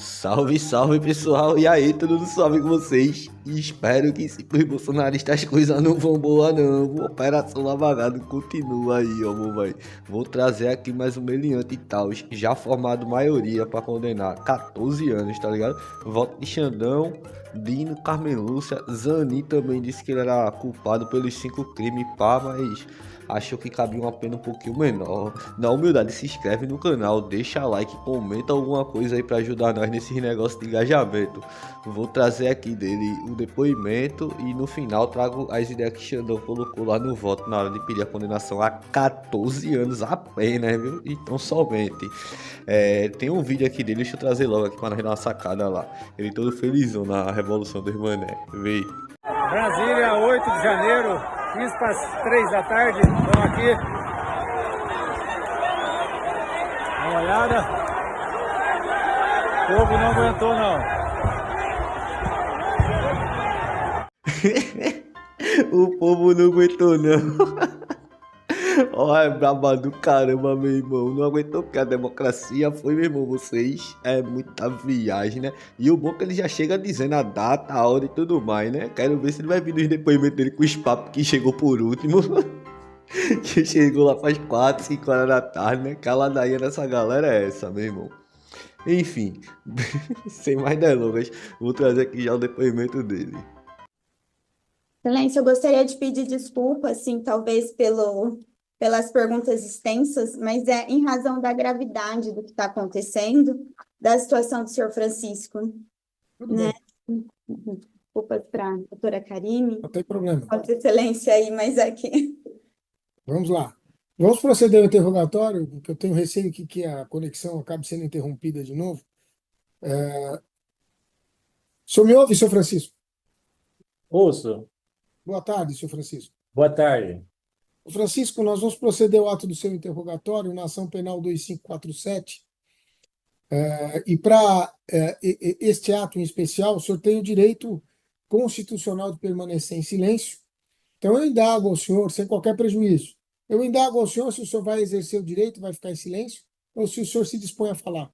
Salve, salve pessoal, e aí, tudo suave com vocês? E espero que se pros bolsonaristas as coisas não vão boa não, a Operação Lava Jato continua aí, ó, meu vai. Vou trazer aqui mais um meliante e tal, já formado maioria pra condenar 14 anos, tá ligado? Voto de Xandão, Dino, Carmen Lúcia, Zani também disse que ele era culpado pelos 5 crimes, pá, mas achou que cabia uma pena um pouquinho menor. Na humildade, se inscreve no canal, deixa like, comenta alguma coisa aí pra ajudar nós nesses negócios de engajamento. Vou trazer aqui dele o depoimento e no final trago as ideias que Xandão colocou lá no voto na hora de pedir a condenação a 14 anos apenas, viu? Então somente. Tem um vídeo aqui dele, deixa eu trazer logo aqui pra nós dar uma sacada lá. Ele todo felizão na Revolução dos Mané. Vê. Brasília, 8 de janeiro, 15 para as 3 da tarde, estamos aqui. Dá uma olhada. O povo não aguentou não. O povo não aguentou não. Ó, é braba do caramba, meu irmão. Não aguentou que a democracia foi, meu irmão. Vocês é muita viagem, né? E o bom é que ele já chega dizendo a data, a hora e tudo mais, né? Quero ver se ele vai vir nos depoimentos dele com os papos que chegou por último. Que chegou lá faz 4, 5 horas da tarde, né? Caladaia dessa galera é essa, meu irmão. Enfim, sem mais delongas, vou trazer aqui já o depoimento dele. Excelência, eu gostaria de pedir desculpa, assim, talvez pelas perguntas extensas, mas é em razão da gravidade do que está acontecendo, da situação do senhor Francisco, Tudo né? bem, Desculpas para a doutora Karine, não tem problema. Vossa Excelência aí, mas aqui. Vamos lá. Vamos proceder ao interrogatório, porque eu tenho receio que a conexão acabe sendo interrompida de novo. O senhor me ouve, senhor Francisco? Ouço, Boa tarde, senhor Francisco. boa tarde. Francisco, nós vamos proceder ao ato do seu interrogatório na ação penal 2547. E para este ato em especial, o senhor tem o direito constitucional de permanecer em silêncio. Então, eu indago ao senhor, sem qualquer prejuízo, eu indago ao senhor se o senhor vai exercer o direito, vai ficar em silêncio, ou se o senhor se dispõe a falar.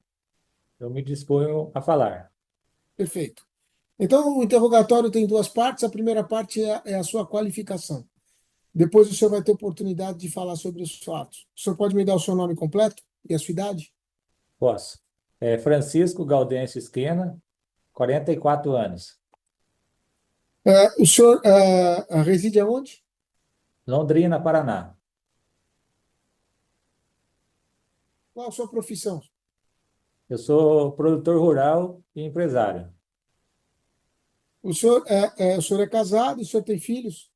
Eu me disponho a falar. Perfeito. Então, o interrogatório tem duas partes. A primeira parte é a sua qualificação. Depois o senhor vai ter oportunidade de falar sobre os fatos. O senhor pode me dar o seu nome completo e a sua idade? Posso. Francisco Gaudêncio Esquena, 44 anos. O senhor reside aonde? Londrina, Paraná. Qual a sua profissão? Eu sou produtor rural e empresário. O senhor é casado? O senhor tem filhos?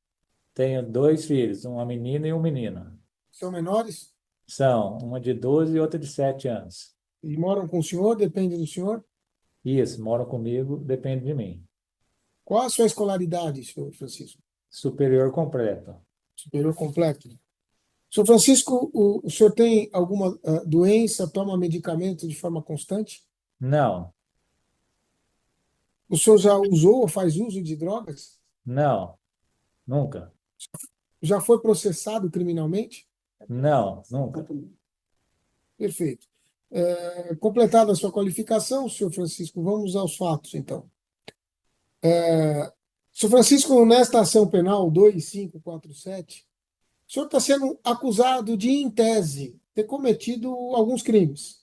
Tenho 2 filhos, uma menina e um menino. São menores? São uma de 12 e outra de 7 anos. E moram com o senhor? Depende do senhor? Isso, moram comigo, depende de mim. Qual a sua escolaridade, senhor Francisco? Superior completo. Superior completo. Senhor Francisco, o senhor tem alguma doença, toma medicamento de forma constante? Não, O senhor já usou ou faz uso de drogas? não, nunca. Já foi processado criminalmente? Não, nunca. Perfeito. Completada a sua qualificação, senhor Francisco, vamos aos fatos, então. Senhor Francisco, nesta ação penal 2547, o senhor está sendo acusado de, em tese, ter cometido alguns crimes.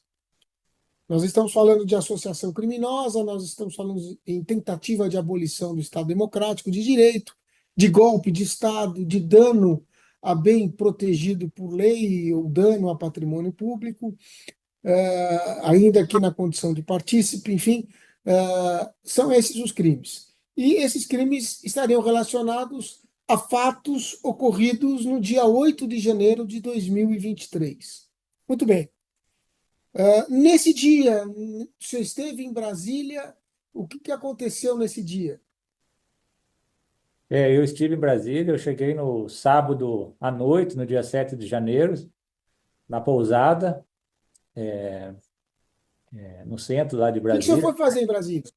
Nós estamos falando de associação criminosa, nós estamos falando em tentativa de abolição do Estado Democrático, de direito, de golpe de Estado, de dano a bem protegido por lei ou dano a patrimônio público, ainda que na condição de partícipe, enfim, são esses os crimes. E esses crimes estariam relacionados a fatos ocorridos no dia 8 de janeiro de 2023. Muito bem. Nesse dia, você esteve em Brasília, o que aconteceu nesse dia? Eu estive em Brasília, eu cheguei no sábado à noite, no dia 7 de janeiro, na pousada, no centro lá de O que o senhor Brasília. foi fazer em Brasília?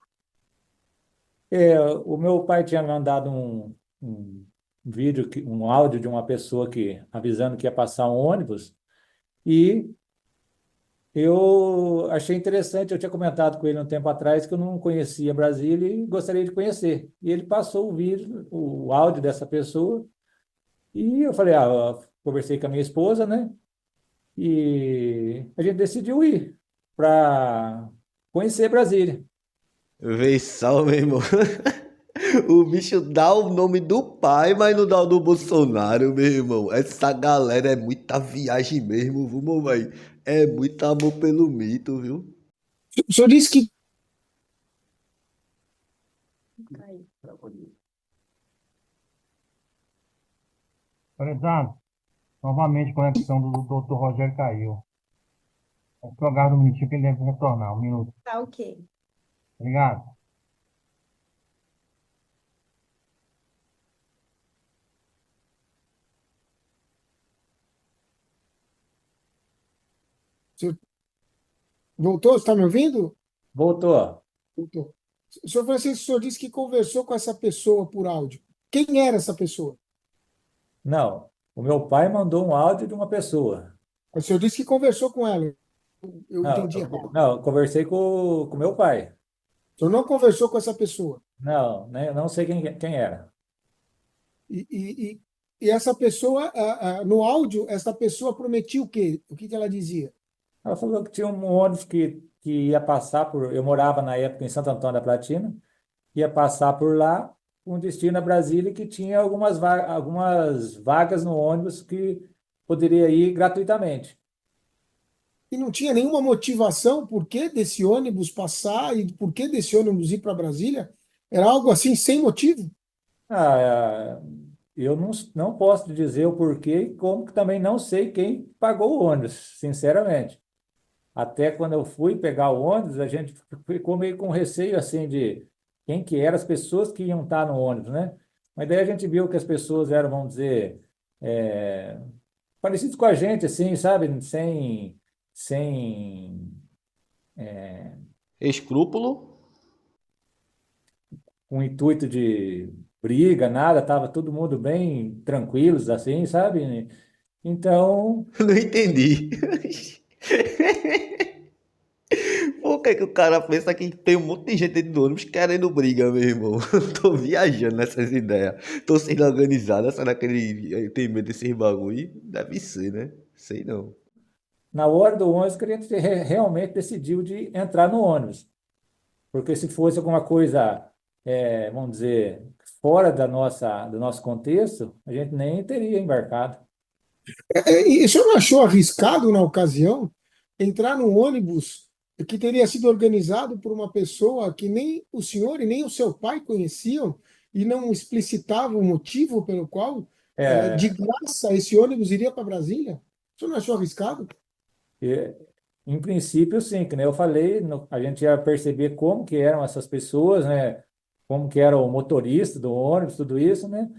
O meu pai tinha mandado um vídeo, um áudio de uma pessoa avisando que ia passar um ônibus, e Eu achei interessante, eu tinha comentado com ele um tempo atrás que eu não conhecia Brasília e gostaria de conhecer. E ele passou o vídeo, o áudio dessa pessoa, e eu falei, eu conversei com a minha esposa, né? E a gente decidiu ir para conhecer Brasília. Vê só, meu irmão. O bicho dá o nome do pai, mas não dá o do Bolsonaro, meu irmão. Essa galera é muita viagem mesmo, viu, meu velho? É muito amor pelo mito, viu? O senhor disse que Prezado, novamente a conexão do Dr. Rogério caiu. Vou aguarda um minutinho que ele deve retornar. Um minuto. Tá ok. Obrigado. o senhor voltou, está me ouvindo? Voltou. Voltou. Senhor Francisco, o senhor disse que conversou com essa pessoa por áudio. Quem era essa pessoa? Não, o meu pai mandou um áudio de uma pessoa. O senhor disse que conversou com ela. Eu Não, entendi errado. não, eu conversei com meu pai. O senhor não conversou com essa pessoa. Não, né, não sei quem era. E, e, e essa pessoa, no áudio, essa pessoa prometia o quê? O que que ela dizia? Ela falou que tinha um ônibus que ia passar por. Eu morava na época em Santo Antônio da Platina, ia passar por lá, com destino a Brasília, e que tinha algumas vagas no ônibus que poderia ir gratuitamente. E não tinha nenhuma motivação por que desse ônibus passar e por que desse ônibus ir para Brasília? Era algo assim, sem motivo? Ah, eu não posso te dizer o porquê, e como que também não sei quem pagou o ônibus, sinceramente. Até quando eu fui pegar o ônibus, a gente ficou meio com receio assim de quem que eram as pessoas que iam estar no ônibus, né? Mas daí a gente viu que as pessoas eram, vamos dizer, é, parecidos com a gente, assim, sabe? Sem Escrúpulo? um intuito de briga, nada, tava todo mundo bem tranquilos, assim, sabe? Então, Não entendi. Por que que o cara pensa que tem um monte de gente dentro do ônibus querendo briga, meu irmão? Tô viajando nessas ideias. Tô sendo organizada. Será que ele tem medo desses bagulho? Deve ser, né? Sei não. na hora do ônibus, que a gente realmente decidiu de entrar no ônibus. Porque se fosse alguma coisa, vamos dizer, fora do nosso contexto, a gente nem teria embarcado. E o senhor não achou arriscado na ocasião entrar num ônibus que teria sido organizado por uma pessoa que nem o senhor e nem o seu pai conheciam e não explicitava o motivo pelo qual, de É, graça, esse ônibus iria para Brasília? O senhor não achou arriscado? e, em princípio, sim, que nem eu falei, a gente ia perceber como que eram essas pessoas, né? Como que era o motorista do ônibus, tudo isso, né?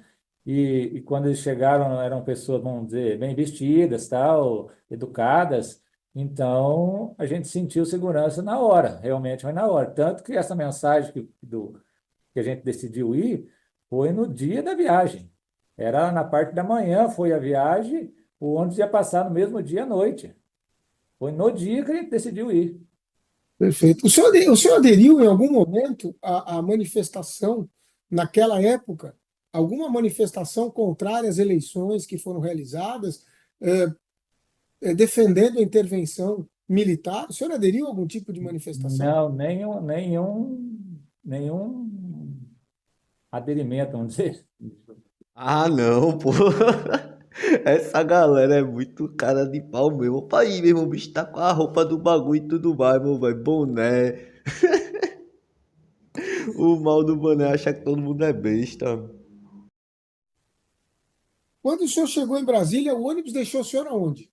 E quando eles chegaram, eram pessoas, vamos dizer, bem vestidas, tal, educadas. Então, a gente sentiu segurança na hora, realmente foi na hora. Tanto que essa mensagem que a gente decidiu ir foi no dia da viagem. Era na parte da manhã, foi a viagem, o ônibus ia passar no mesmo dia à noite. Foi no dia que a gente decidiu ir. Perfeito. O senhor aderiu em algum momento à manifestação, naquela época, alguma manifestação contrária às eleições que foram realizadas, defendendo a intervenção militar? O senhor aderiu a algum tipo de manifestação? Não, nenhum aderimento, vamos dizer. Ah, não, pô. Essa galera é muito cara de pau mesmo. Opa aí, meu irmão, o bicho tá com a roupa do bagulho e tudo mais, meu velho. Boné. O mal do boné acha que todo mundo é besta. Quando o senhor chegou em Brasília, o ônibus deixou o senhor aonde?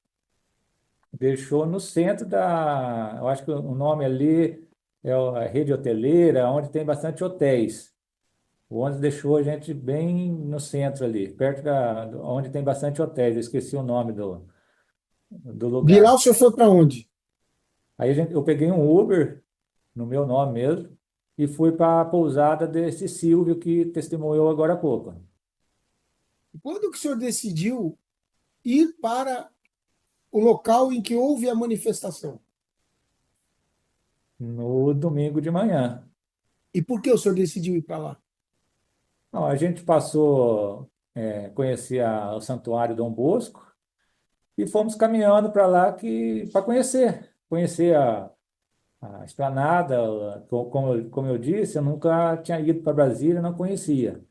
Deixou no centro da. Eu acho que o nome ali é a rede hoteleira, onde tem bastante hotéis. O ônibus deixou a gente bem no centro ali, perto onde tem bastante hotéis. Eu esqueci o nome do De lá lugar. o senhor foi para onde? Aí eu peguei um Uber, no meu nome mesmo, e fui para a pousada desse Silvio que testemunhou agora há pouco. Quando que o senhor decidiu ir para o local em que houve a manifestação? no domingo de manhã. E por que o senhor decidiu ir para lá? Não, a gente passou a conhecer o Santuário Dom Bosco e fomos caminhando para lá para conhecer a Esplanada. Como eu disse, eu nunca tinha ido para Brasília, não conhecia.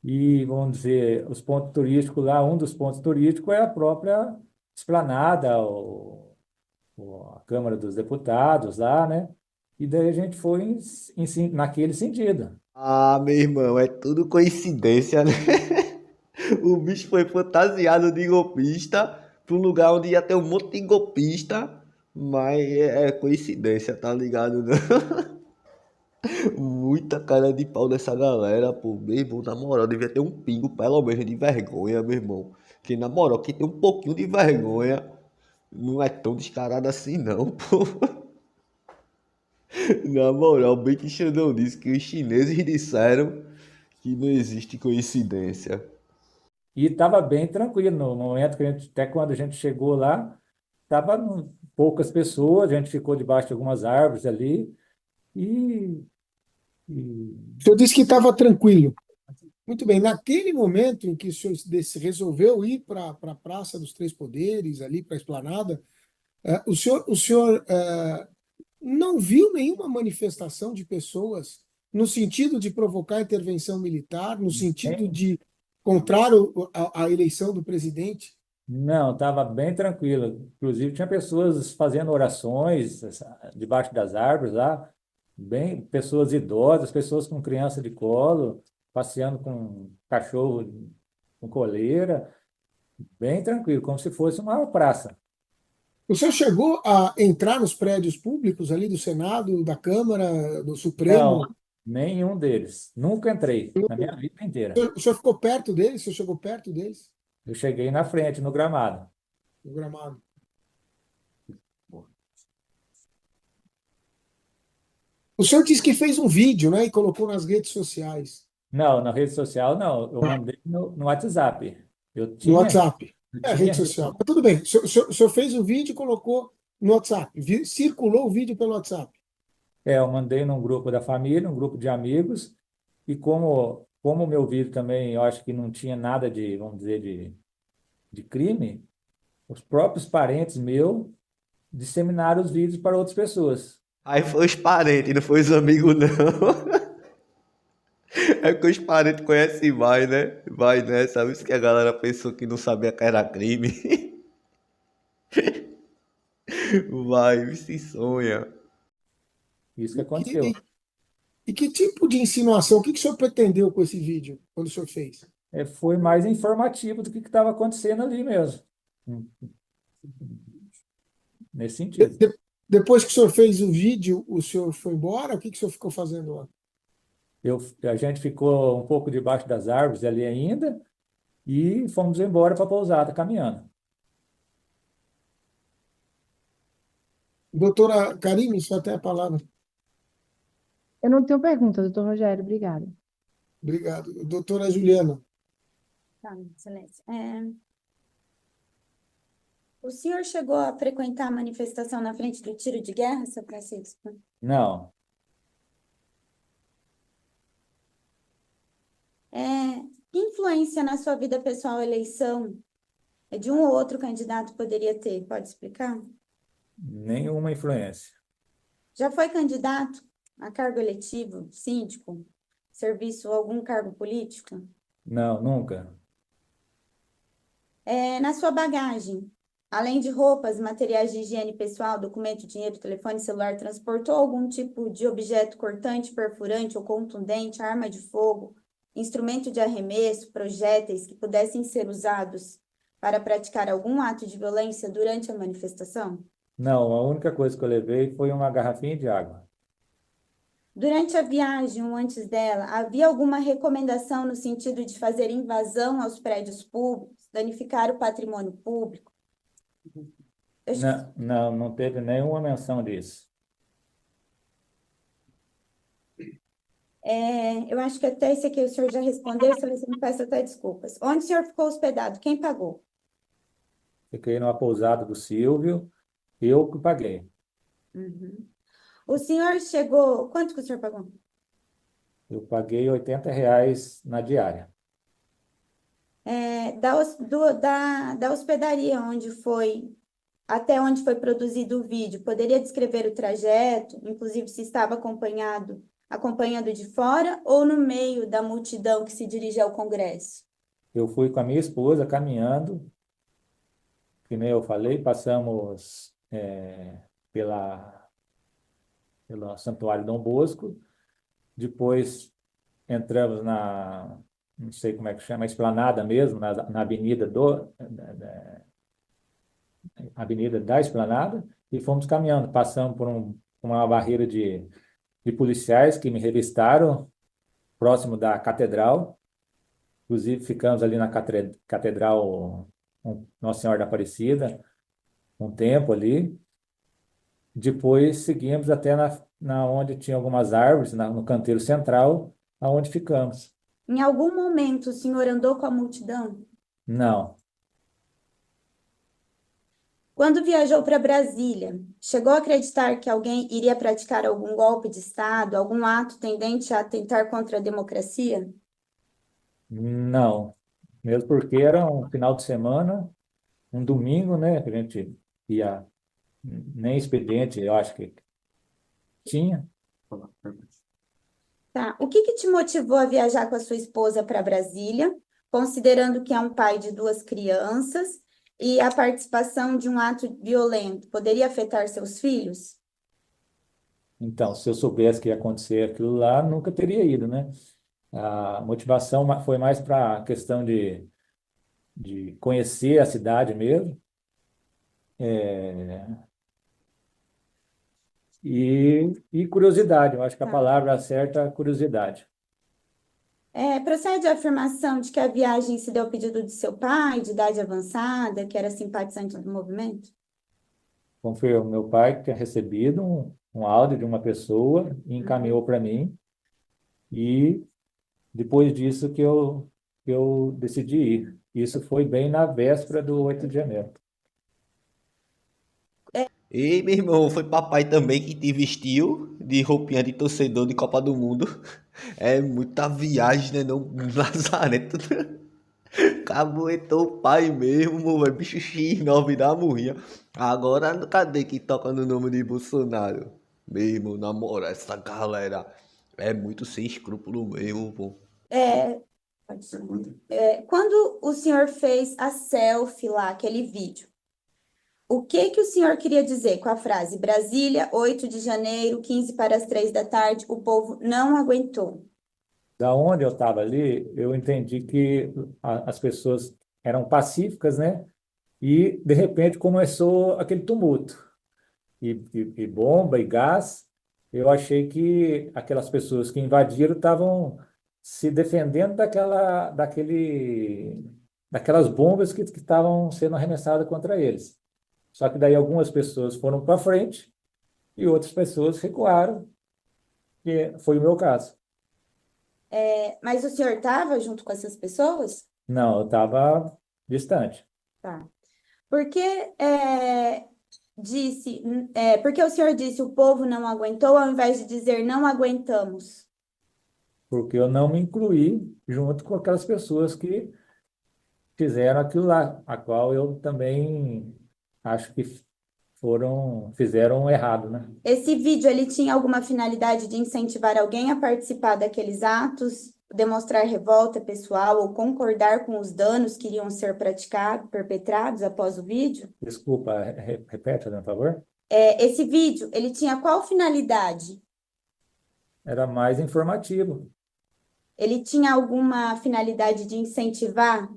E, vamos dizer, os pontos turísticos lá, um dos pontos turísticos é a própria Esplanada, a Câmara dos Deputados lá, né? E daí a gente foi naquele sentido. Ah, meu irmão, é tudo coincidência, né? O bicho foi fantasiado de golpista para um lugar onde ia ter um monte de golpista, mas é coincidência, tá ligado? Né? Muita cara de pau dessa galera, pô, meu irmão, na moral, devia ter um pingo, pelo menos, de vergonha, meu irmão. Que na moral, quem tem um pouquinho de vergonha, não é tão descarado assim, não, pô. Na moral, bem que Xandão disse que os chineses disseram que não existe coincidência. E estava bem tranquilo no momento que até quando a gente chegou lá, estava poucas pessoas, a gente ficou debaixo de algumas árvores ali e, O senhor disse que estava tranquilo. Muito bem, naquele momento em que o senhor resolveu ir para a Praça dos Três Poderes, ali para a Esplanada, o senhor não viu nenhuma manifestação de pessoas no sentido de provocar intervenção militar, no sentido nem- de contrário à eleição do presidente? não, estava bem tranquilo. Inclusive tinha pessoas fazendo orações debaixo das árvores lá, bem pessoas idosas, pessoas com criança de colo, passeando com cachorro com coleira, bem tranquilo, como se fosse uma praça. O senhor chegou a entrar nos prédios públicos ali do Senado, da Câmara, do Não, Supremo? nenhum deles. Nunca entrei na minha vida inteira. O senhor ficou perto deles? O senhor chegou perto deles, Eu cheguei na frente, no gramado. no gramado? O senhor disse que fez um vídeo, né, e colocou nas redes sociais, Não, na rede social não. Eu mandei no WhatsApp. Eu no tinha, WhatsApp. eu É, tinha, rede social. Mas tudo bem. O senhor fez o vídeo e colocou no WhatsApp. Circulou o vídeo pelo WhatsApp. eu mandei num grupo da família, um grupo de amigos, e como o meu vídeo também, eu acho que não tinha nada de, vamos dizer, de crime, os próprios parentes meus disseminaram os vídeos para outras pessoas. Aí foi os parentes, não foi os amigos, não. É porque os parentes conhecem mais, né? Vai, né? Sabe isso que a galera pensou que não sabia que era crime? Vai, se sonha. Isso que E, aconteceu. e- e que tipo de insinuação, o que o senhor pretendeu com esse vídeo, quando o senhor fez? Foi mais informativo do que estava acontecendo ali mesmo. Hum, Nesse De- sentido. de- depois que o senhor fez o vídeo, o senhor foi embora? O que o senhor ficou fazendo lá? A gente ficou um pouco debaixo das árvores ali ainda e fomos embora para a pousada caminhando. Doutora Karine, só tem a palavra. Eu não tenho pergunta, doutor Rogério, obrigada. Obrigado. Doutora Juliana. Tá, excelência. O senhor chegou a frequentar a manifestação na frente do tiro de guerra, seu Francisco? Não, Que influência na sua vida pessoal a eleição de um ou outro candidato poderia ter? Pode explicar? nenhuma influência. Já foi candidato a cargo eletivo, síndico, serviço, algum cargo político? Não, nunca. Na sua bagagem, além de roupas, materiais de higiene pessoal, documento, dinheiro, telefone celular, transportou algum tipo de objeto cortante, perfurante ou contundente, arma de fogo, instrumento de arremesso, projéteis que pudessem ser usados para praticar algum ato de violência durante a manifestação? Não, a única coisa que eu levei foi uma garrafinha de água. Durante a viagem ou antes dela, havia alguma recomendação no sentido de fazer invasão aos prédios públicos, danificar o patrimônio público? Não, não, não teve nenhuma menção disso. Eu acho que até esse aqui o senhor já respondeu, se você me peço até desculpas. Onde o senhor ficou hospedado? Quem pagou? Fiquei numa pousada do Silvio, eu que paguei. Uhum. O senhor chegou. Quanto que o senhor pagou? Eu paguei R$ 80 na diária. Da hospedaria até onde foi produzido o vídeo, poderia descrever o trajeto, inclusive se estava acompanhando de fora ou no meio da multidão que se dirige ao Congresso? Eu fui com a minha esposa caminhando, que nem eu falei, passamos pelo Santuário Dom Bosco, depois entramos não sei como é que chama, a Esplanada mesmo, na Avenida da Esplanada, e fomos caminhando, passamos por uma barreira de policiais que me revistaram próximo da catedral. Inclusive, ficamos ali na catedral Nossa Senhora da Aparecida, um tempo ali. Depois seguimos até na onde tinha algumas árvores, no canteiro central, aonde ficamos. Em algum momento o senhor andou com a multidão? Não, Quando viajou para Brasília, chegou a acreditar que alguém iria praticar algum golpe de Estado, algum ato tendente a atentar contra a democracia? não. Mesmo porque era um final de semana, um domingo, né? Que a gente ia, nem expediente, eu acho que tinha. Tá. O que te motivou a viajar com a sua esposa para Brasília, considerando que é um pai de duas crianças e a participação de um ato violento poderia afetar seus filhos? Então, se eu soubesse que ia acontecer aquilo lá, nunca teria ido, né? A motivação foi mais para a questão de conhecer a cidade mesmo, e curiosidade. Eu acho que a Tá. palavra certa é curiosidade. Procede a afirmação de que a viagem se deu ao pedido de seu pai, de idade avançada, que era simpatizante do movimento? Foi o meu pai que tinha recebido um áudio de uma pessoa e encaminhou para mim, e depois disso que eu decidi ir. Isso foi bem na véspera do 8 de janeiro. Ei, meu irmão, foi papai também que te vestiu de roupinha de torcedor de Copa do Mundo. É muita viagem, né? Não, Lazarento. Cabuetou o pai mesmo, velho. Bicho X9 da murrinha. Agora, cadê que toca no nome de Bolsonaro? Mesmo, na moral, essa galera é muito sem escrúpulo mesmo, pô. Pode ser. Quando o senhor fez a selfie lá, aquele vídeo, o que o senhor queria dizer com a frase Brasília, 8 de janeiro, 15 para as 3 da tarde, o povo não aguentou? Da onde eu estava ali, eu entendi que as pessoas eram pacíficas, né? E, de repente, começou aquele tumulto. E bomba e gás. Eu achei que aquelas pessoas que invadiram estavam se defendendo daquelas bombas que estavam sendo arremessadas contra eles. Só que daí algumas pessoas foram para frente e outras pessoas recuaram, que foi o meu caso. Mas o senhor estava junto com essas pessoas? Não, eu estava distante. Tá. Porque porque o senhor disse o povo não aguentou, ao invés de dizer não aguentamos? Porque eu não me incluí junto com aquelas pessoas que fizeram aquilo lá, a qual eu também acho que fizeram errado, né? Esse vídeo, ele tinha alguma finalidade de incentivar alguém a participar daqueles atos, demonstrar revolta pessoal ou concordar com os danos que iriam ser perpetrados após o vídeo? Desculpa, repete, por favor. Esse vídeo, ele tinha qual finalidade? Era mais informativo. Ele tinha alguma finalidade de incentivar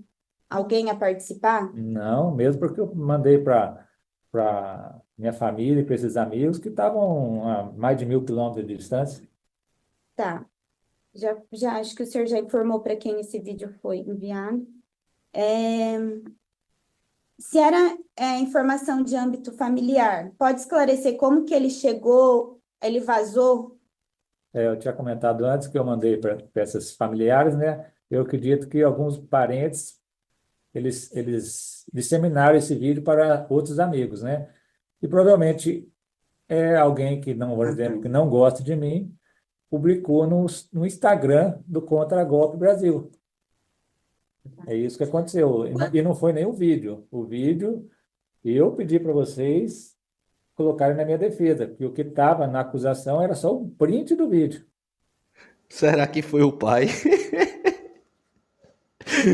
alguém a participar? Não, mesmo porque eu mandei para minha família e para esses amigos que estavam a mais de 1.000 quilômetros de distância. Tá. Já acho que o senhor já informou para quem esse vídeo foi enviado. Se era informação de âmbito familiar, pode esclarecer como que ele chegou, ele vazou? Eu tinha comentado antes que eu mandei para esses familiares, né? Eu acredito que alguns parentes eles disseminaram esse vídeo para outros amigos, né? E provavelmente é alguém que não, por exemplo, que não gosta de mim, publicou no Instagram do Contra Golpe Brasil. É isso que aconteceu. E não foi nem o vídeo. O vídeo, eu pedi para vocês colocarem na minha defesa, porque o que estava na acusação era só um print do vídeo. Será que foi o pai?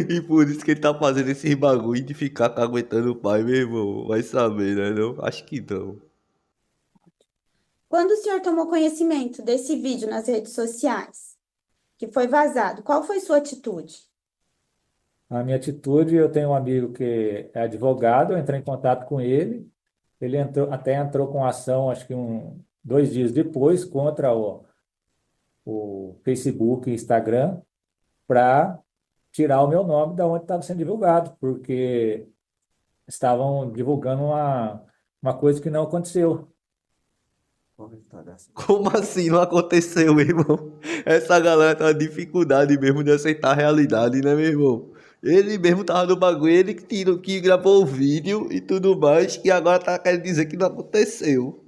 E por isso que ele tá fazendo esse bagulho de ficar aguentando o pai, meu irmão. Vai saber, né? Não? Acho que não. Quando o senhor tomou conhecimento desse vídeo nas redes sociais, que foi vazado, qual foi sua atitude? A minha atitude, eu tenho um amigo que é advogado, eu entrei em contato com ele, ele até entrou com ação, acho que 2 dias depois, contra o Facebook e Instagram, para tirar o meu nome da onde estava sendo divulgado, porque estavam divulgando uma coisa que não aconteceu. Como assim não aconteceu, meu irmão? Essa galera tá uma dificuldade mesmo de aceitar a realidade, né, meu irmão? Ele mesmo tava no bagulho, ele que tirou, que gravou o vídeo e tudo mais, e agora tá querendo dizer que não aconteceu.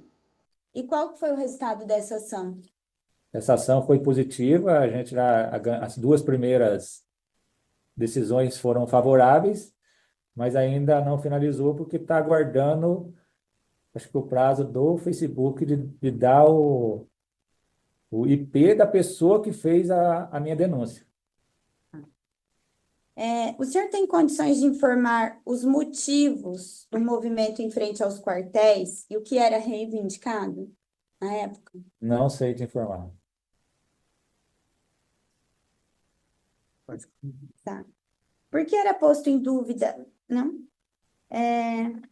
E qual que foi o resultado dessa ação? Essa ação foi positiva, as 2 primeiras decisões foram favoráveis, mas ainda não finalizou porque está aguardando, acho que o prazo do Facebook de dar o IP da pessoa que fez a minha denúncia. O senhor tem condições de informar os motivos do movimento em frente aos quartéis e o que era reivindicado na época? Não sei te informar. Tá. Por que era posto em dúvida? Não?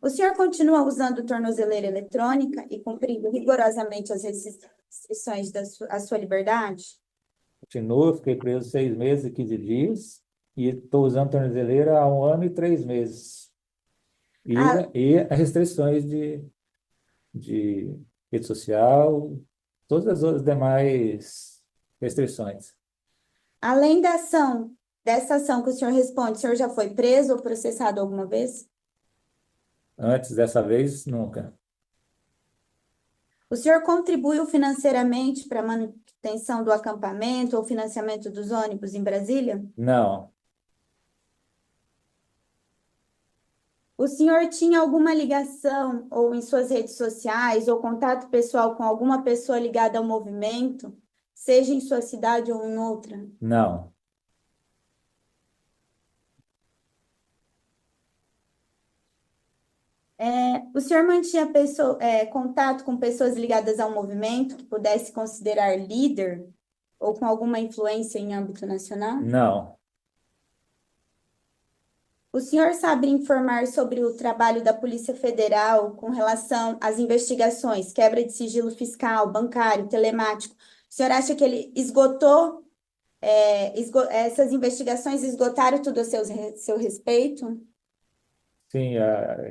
O senhor continua usando tornozeleira eletrônica e cumprindo rigorosamente as restrições à sua liberdade? Continuo, fiquei preso 6 meses e 15 dias e estou usando tornozeleira há 1 ano e 3 meses. Ah. E as restrições de rede social, todas as outras demais restrições. Além dessa ação que o senhor responde, o senhor já foi preso ou processado alguma vez? Antes dessa vez, nunca. O senhor contribuiu financeiramente para a manutenção do acampamento ou financiamento dos ônibus em Brasília? Não, O senhor tinha alguma ligação, ou em suas redes sociais, ou contato pessoal com alguma pessoa ligada ao movimento, seja em sua cidade ou em outra? não, O senhor mantinha contato com pessoas ligadas ao movimento que pudesse considerar líder ou com alguma influência em âmbito nacional? não, O senhor sabe informar sobre o trabalho da Polícia Federal com relação às investigações, quebra de sigilo fiscal, bancário, telemático? O senhor acha que ele essas investigações esgotaram tudo a seu respeito? sim,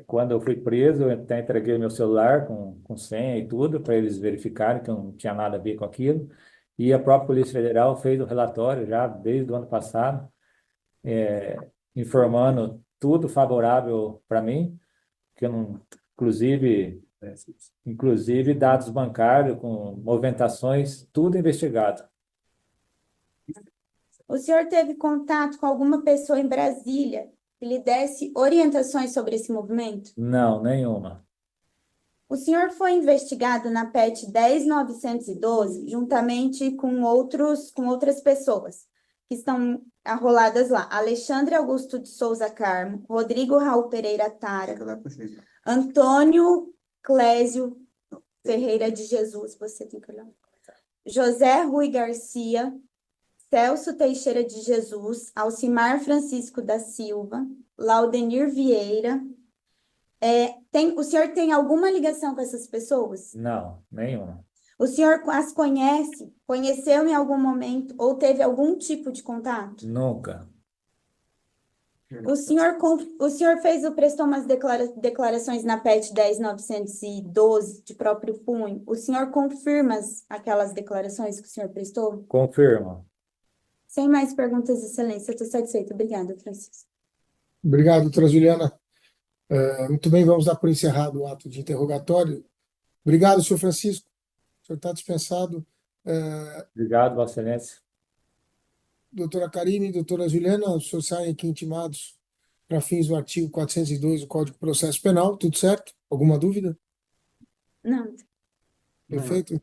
quando eu fui preso, eu até entreguei meu celular com senha e tudo, para eles verificarem que eu não tinha nada a ver com aquilo. E a própria Polícia Federal fez o relatório já desde o ano passado, informando tudo favorável para mim, que eu não, inclusive dados bancários com movimentações, tudo investigado. O senhor teve contato com alguma pessoa em Brasília que lhe desse orientações sobre esse movimento? Não, nenhuma. O senhor foi investigado na PET 10.912, juntamente com outras pessoas que estão arroladas lá. Alexandre Augusto de Souza Carmo, Rodrigo Raul Pereira Tara, Antônio Clésio Ferreira de Jesus, você tem que olhar. José Rui Garcia, Celso Teixeira de Jesus, Alcimar Francisco da Silva, Laudenir Vieira. O senhor tem alguma ligação com essas pessoas? Não, nenhuma. O senhor as conhece? Conheceu em algum momento ou teve algum tipo de contato? Nunca. O senhor prestou umas declarações na PET 10.912 de próprio punho. O senhor confirma aquelas declarações que o senhor prestou? Confirmo. Sem mais perguntas, Excelência, eu estou satisfeita. Obrigada, Francisco. Obrigado, doutora Juliana. Muito bem, vamos dar por encerrado o ato de interrogatório. Obrigado, senhor Francisco. O senhor está dispensado. Obrigado, Vossa Excelência. Doutora Karine, doutora Juliana, os senhores saem aqui intimados para fins do artigo 402 do Código de Processo Penal, tudo certo? Alguma dúvida? Não, Perfeito?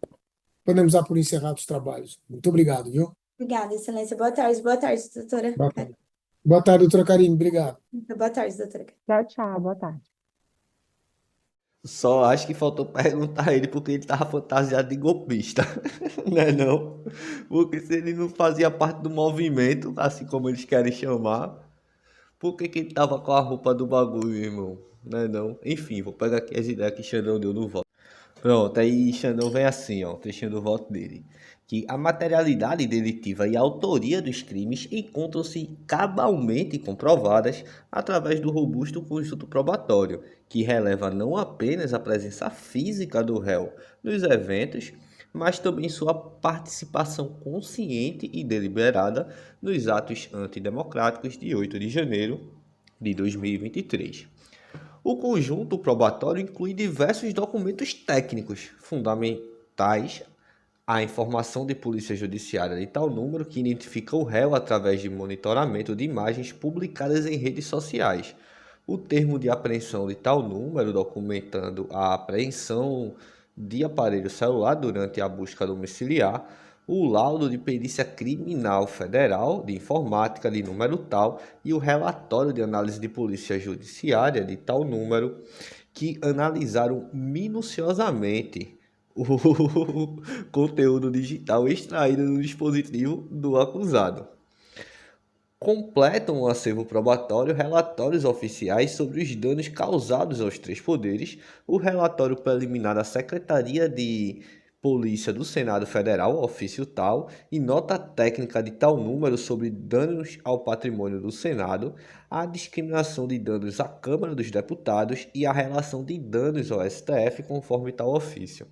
Podemos dar por encerrados os trabalhos. Muito obrigado, viu? obrigada, Excelência. Boa tarde, doutora. Boa tarde, doutora Karine. Obrigado. Boa tarde, doutora. Tchau, tchau. Boa tarde. Só acho que faltou perguntar a ele porque ele tava fantasiado de golpista, né não? Porque se ele não fazia parte do movimento, assim como eles querem chamar, por que que ele tava com a roupa do bagulho, irmão? Né não? Enfim, vou pegar aqui as ideias que Xandão deu no voto. Pronto, aí Xandão vem assim, ó, trechinho do voto dele. Que a materialidade delitiva e a autoria dos crimes encontram-se cabalmente comprovadas através do robusto conjunto probatório, que releva não apenas a presença física do réu nos eventos, mas também sua participação consciente e deliberada nos atos antidemocráticos de 8 de janeiro de 2023. O conjunto probatório inclui diversos documentos técnicos fundamentais à informação de polícia judiciária de tal número que identifica o réu através de monitoramento de imagens publicadas em redes sociais. O termo de apreensão de tal número, documentando a apreensão de aparelho celular durante a busca domiciliar, o laudo de perícia criminal federal de informática de número tal e o relatório de análise de polícia judiciária de tal número, que analisaram minuciosamente o conteúdo digital extraído do dispositivo do acusado. Completam o acervo probatório relatórios oficiais sobre os danos causados aos três poderes, o relatório preliminar da Secretaria de Polícia do Senado Federal, ofício tal, e nota técnica de tal número sobre danos ao patrimônio do Senado, a discriminação de danos à Câmara dos Deputados e a relação de danos ao STF conforme tal ofício.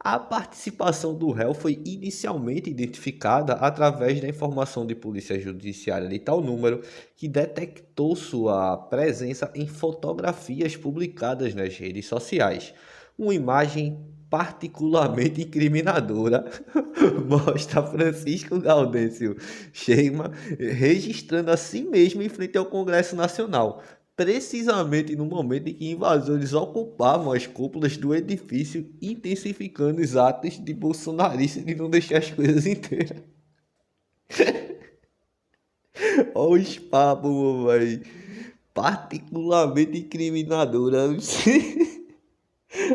A participação do réu foi inicialmente identificada através da informação de polícia judiciária de tal número, que detectou sua presença em fotografias publicadas nas redes sociais. Uma imagem particularmente incriminadora mostra Francisco Gaudêncio Sheima registrando a si mesmo em frente ao Congresso Nacional, precisamente no momento em que invasores ocupavam as cúpulas do edifício, intensificando os atos de bolsonaristas de não deixar as coisas inteiras. Olha os papos, velho. Particularmente incriminadora.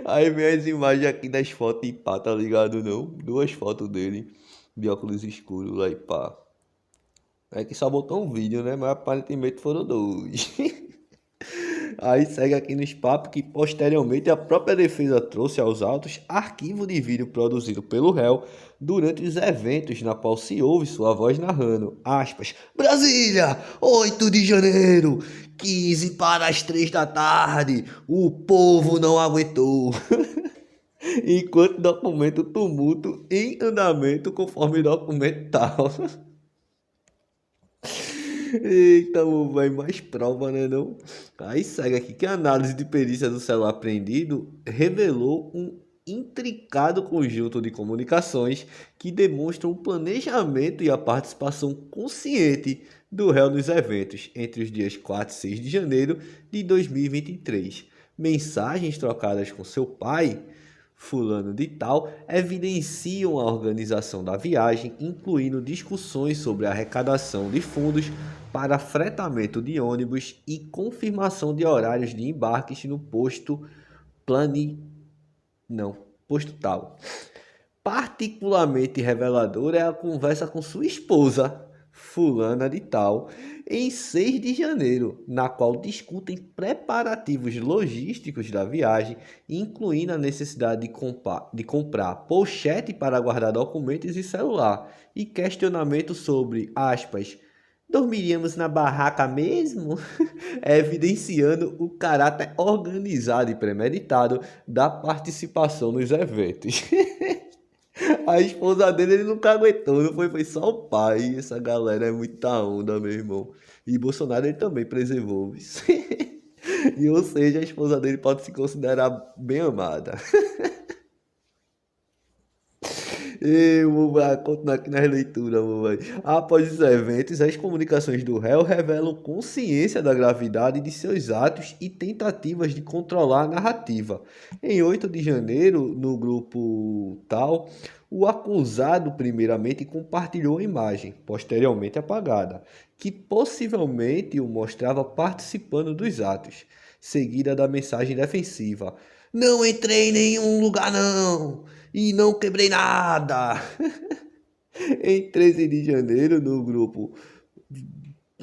Aí vem as imagens aqui das fotos e pá, tá ligado não? Duas fotos dele, de óculos escuros lá e pá. É que só botou um vídeo, né? Mas aparentemente foram dois. Aí segue aqui nos papos que posteriormente a própria defesa trouxe aos autos arquivo de vídeo produzido pelo réu durante os eventos na qual se ouve sua voz narrando, aspas, Brasília, 8 de janeiro, 15 para as 3 da tarde, o povo não aguentou. Enquanto documenta o tumulto em andamento conforme documento tal. Eita, vai mais prova, né não? Aí segue aqui que a análise de perícia do celular apreendido revelou um intricado conjunto de comunicações que demonstram o planejamento e a participação consciente do réu nos eventos entre os dias 4 e 6 de janeiro de 2023. Mensagens trocadas com seu pai, fulano de tal, evidenciam a organização da viagem, incluindo discussões sobre a arrecadação de fundos para fretamento de ônibus e confirmação de horários de embarques no posto posto tal. Particularmente reveladora é a conversa com sua esposa, fulana de tal, em 6 de janeiro, na qual discutem preparativos logísticos da viagem, incluindo a necessidade de comprar pochete para guardar documentos e celular, e questionamento sobre, aspas, dormiríamos na barraca mesmo? Evidenciando o caráter organizado e premeditado da participação nos eventos. A esposa dele ele nunca aguentou, não foi só o pai. Essa galera é muita onda, meu irmão. E Bolsonaro ele também preservou isso. E ou seja, a esposa dele pode se considerar bem amada. Eu vou continuar aqui na releitura, vai. Após os eventos, as comunicações do réu revelam consciência da gravidade de seus atos e tentativas de controlar a narrativa. Em 8 de janeiro, no grupo tal, o acusado primeiramente compartilhou a imagem, posteriormente apagada, que possivelmente o mostrava participando dos atos, seguida da mensagem defensiva: "Não entrei em nenhum lugar não, e não quebrei nada." Em 13 de janeiro, no grupo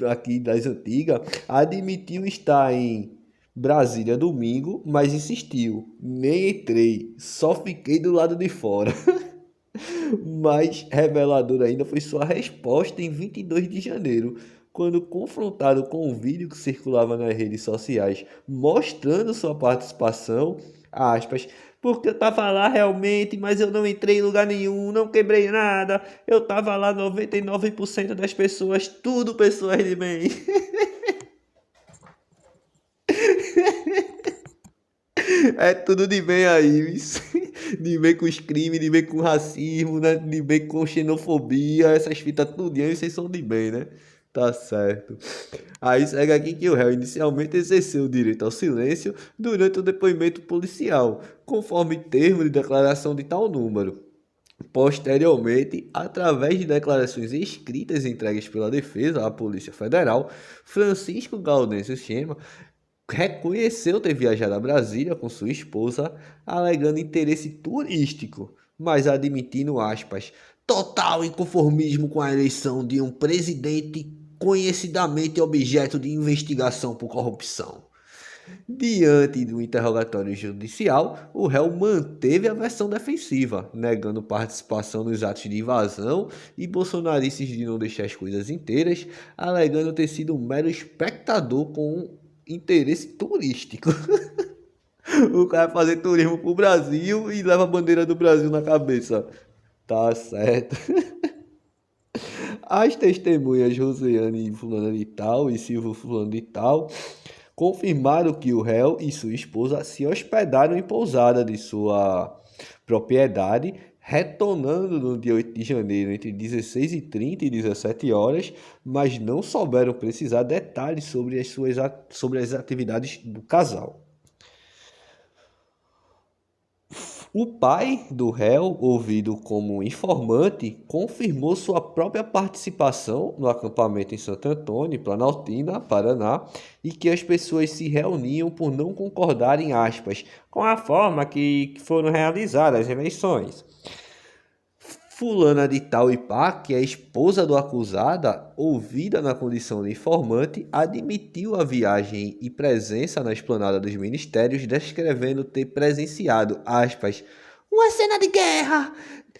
aqui das antigas, admitiu estar em Brasília domingo, mas insistiu: "Nem entrei, só fiquei do lado de fora." Mais revelador ainda foi sua resposta em 22 de janeiro, quando confrontado com um vídeo que circulava nas redes sociais mostrando sua participação, aspas, "porque eu tava lá realmente, mas eu não entrei em lugar nenhum, não quebrei nada, eu tava lá 99% das pessoas, tudo pessoas de bem." É tudo de bem aí, isso. De bem com os crimes, de bem com o racismo, né? De bem com xenofobia, essas fitas tudinho, vocês são de bem, né? Tá certo. Aí segue aqui que o réu inicialmente exerceu o direito ao silêncio durante o depoimento policial, conforme termo de declaração de tal número. Posteriormente, através de declarações escritas entregues pela defesa à Polícia Federal, Francisco Gaudêncio Chema reconheceu ter viajado a Brasília com sua esposa, alegando interesse turístico, mas admitindo, aspas, "total inconformismo com a eleição de um presidente conhecidamente objeto de investigação por corrupção." Diante do interrogatório judicial, o réu manteve a versão defensiva, negando participação nos atos de invasão e bolsonarices de não deixar as coisas inteiras, alegando ter sido um mero espectador com interesse turístico. O cara fazer turismo pro Brasil e leva a bandeira do Brasil na cabeça. Tá certo. As testemunhas Rosiane fulana de tal e Silvio fulano de tal confirmaram que o réu e sua esposa se hospedaram em pousada de sua propriedade, retornando no dia 8 de janeiro entre 16h30 e 17 horas, mas não souberam precisar detalhes sobre as atividades do casal. O pai do réu, ouvido como informante, confirmou sua própria participação no acampamento em Santo Antônio, Planaltina, Paraná, e que as pessoas se reuniam por não concordarem, aspas, com a forma que foram realizadas as eleições. Fulana de tal e pá, que é a esposa do acusada, ouvida na condição de informante, admitiu a viagem e presença na esplanada dos ministérios, descrevendo ter presenciado, aspas, "uma cena de guerra,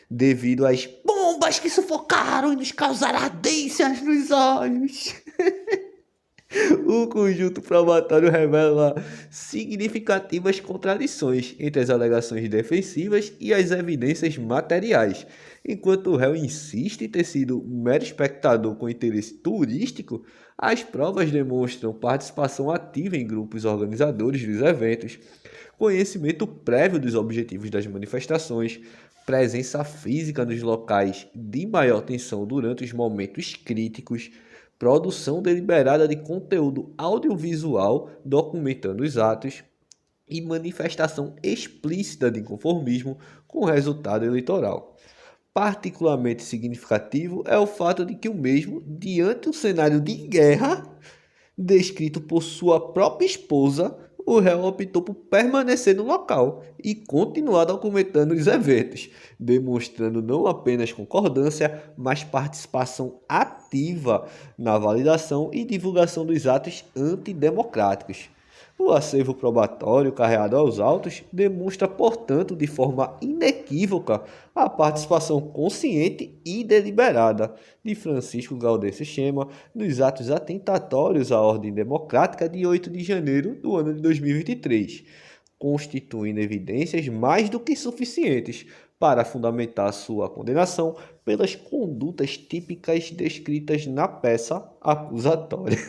devido às bombas que sufocaram e nos causaram ardências nos olhos." O conjunto probatório revela significativas contradições entre as alegações defensivas e as evidências materiais. Enquanto o réu insiste em ter sido um mero espectador com interesse turístico, as provas demonstram participação ativa em grupos organizadores dos eventos, conhecimento prévio dos objetivos das manifestações, presença física nos locais de maior tensão durante os momentos críticos, produção deliberada de conteúdo audiovisual documentando os atos e manifestação explícita de inconformismo com o resultado eleitoral. Particularmente significativo é o fato de que o mesmo, diante do cenário de guerra descrito por sua própria esposa, o réu optou por permanecer no local e continuar documentando os eventos, demonstrando não apenas concordância, mas participação ativa na validação e divulgação dos atos antidemocráticos. O acervo probatório carreado aos autos demonstra, portanto, de forma inequívoca a participação consciente e deliberada de Francisco Gaudêncio Chema nos atos atentatórios à ordem democrática de 8 de janeiro do ano de 2023, constituindo evidências mais do que suficientes para fundamentar sua condenação pelas condutas típicas descritas na peça acusatória.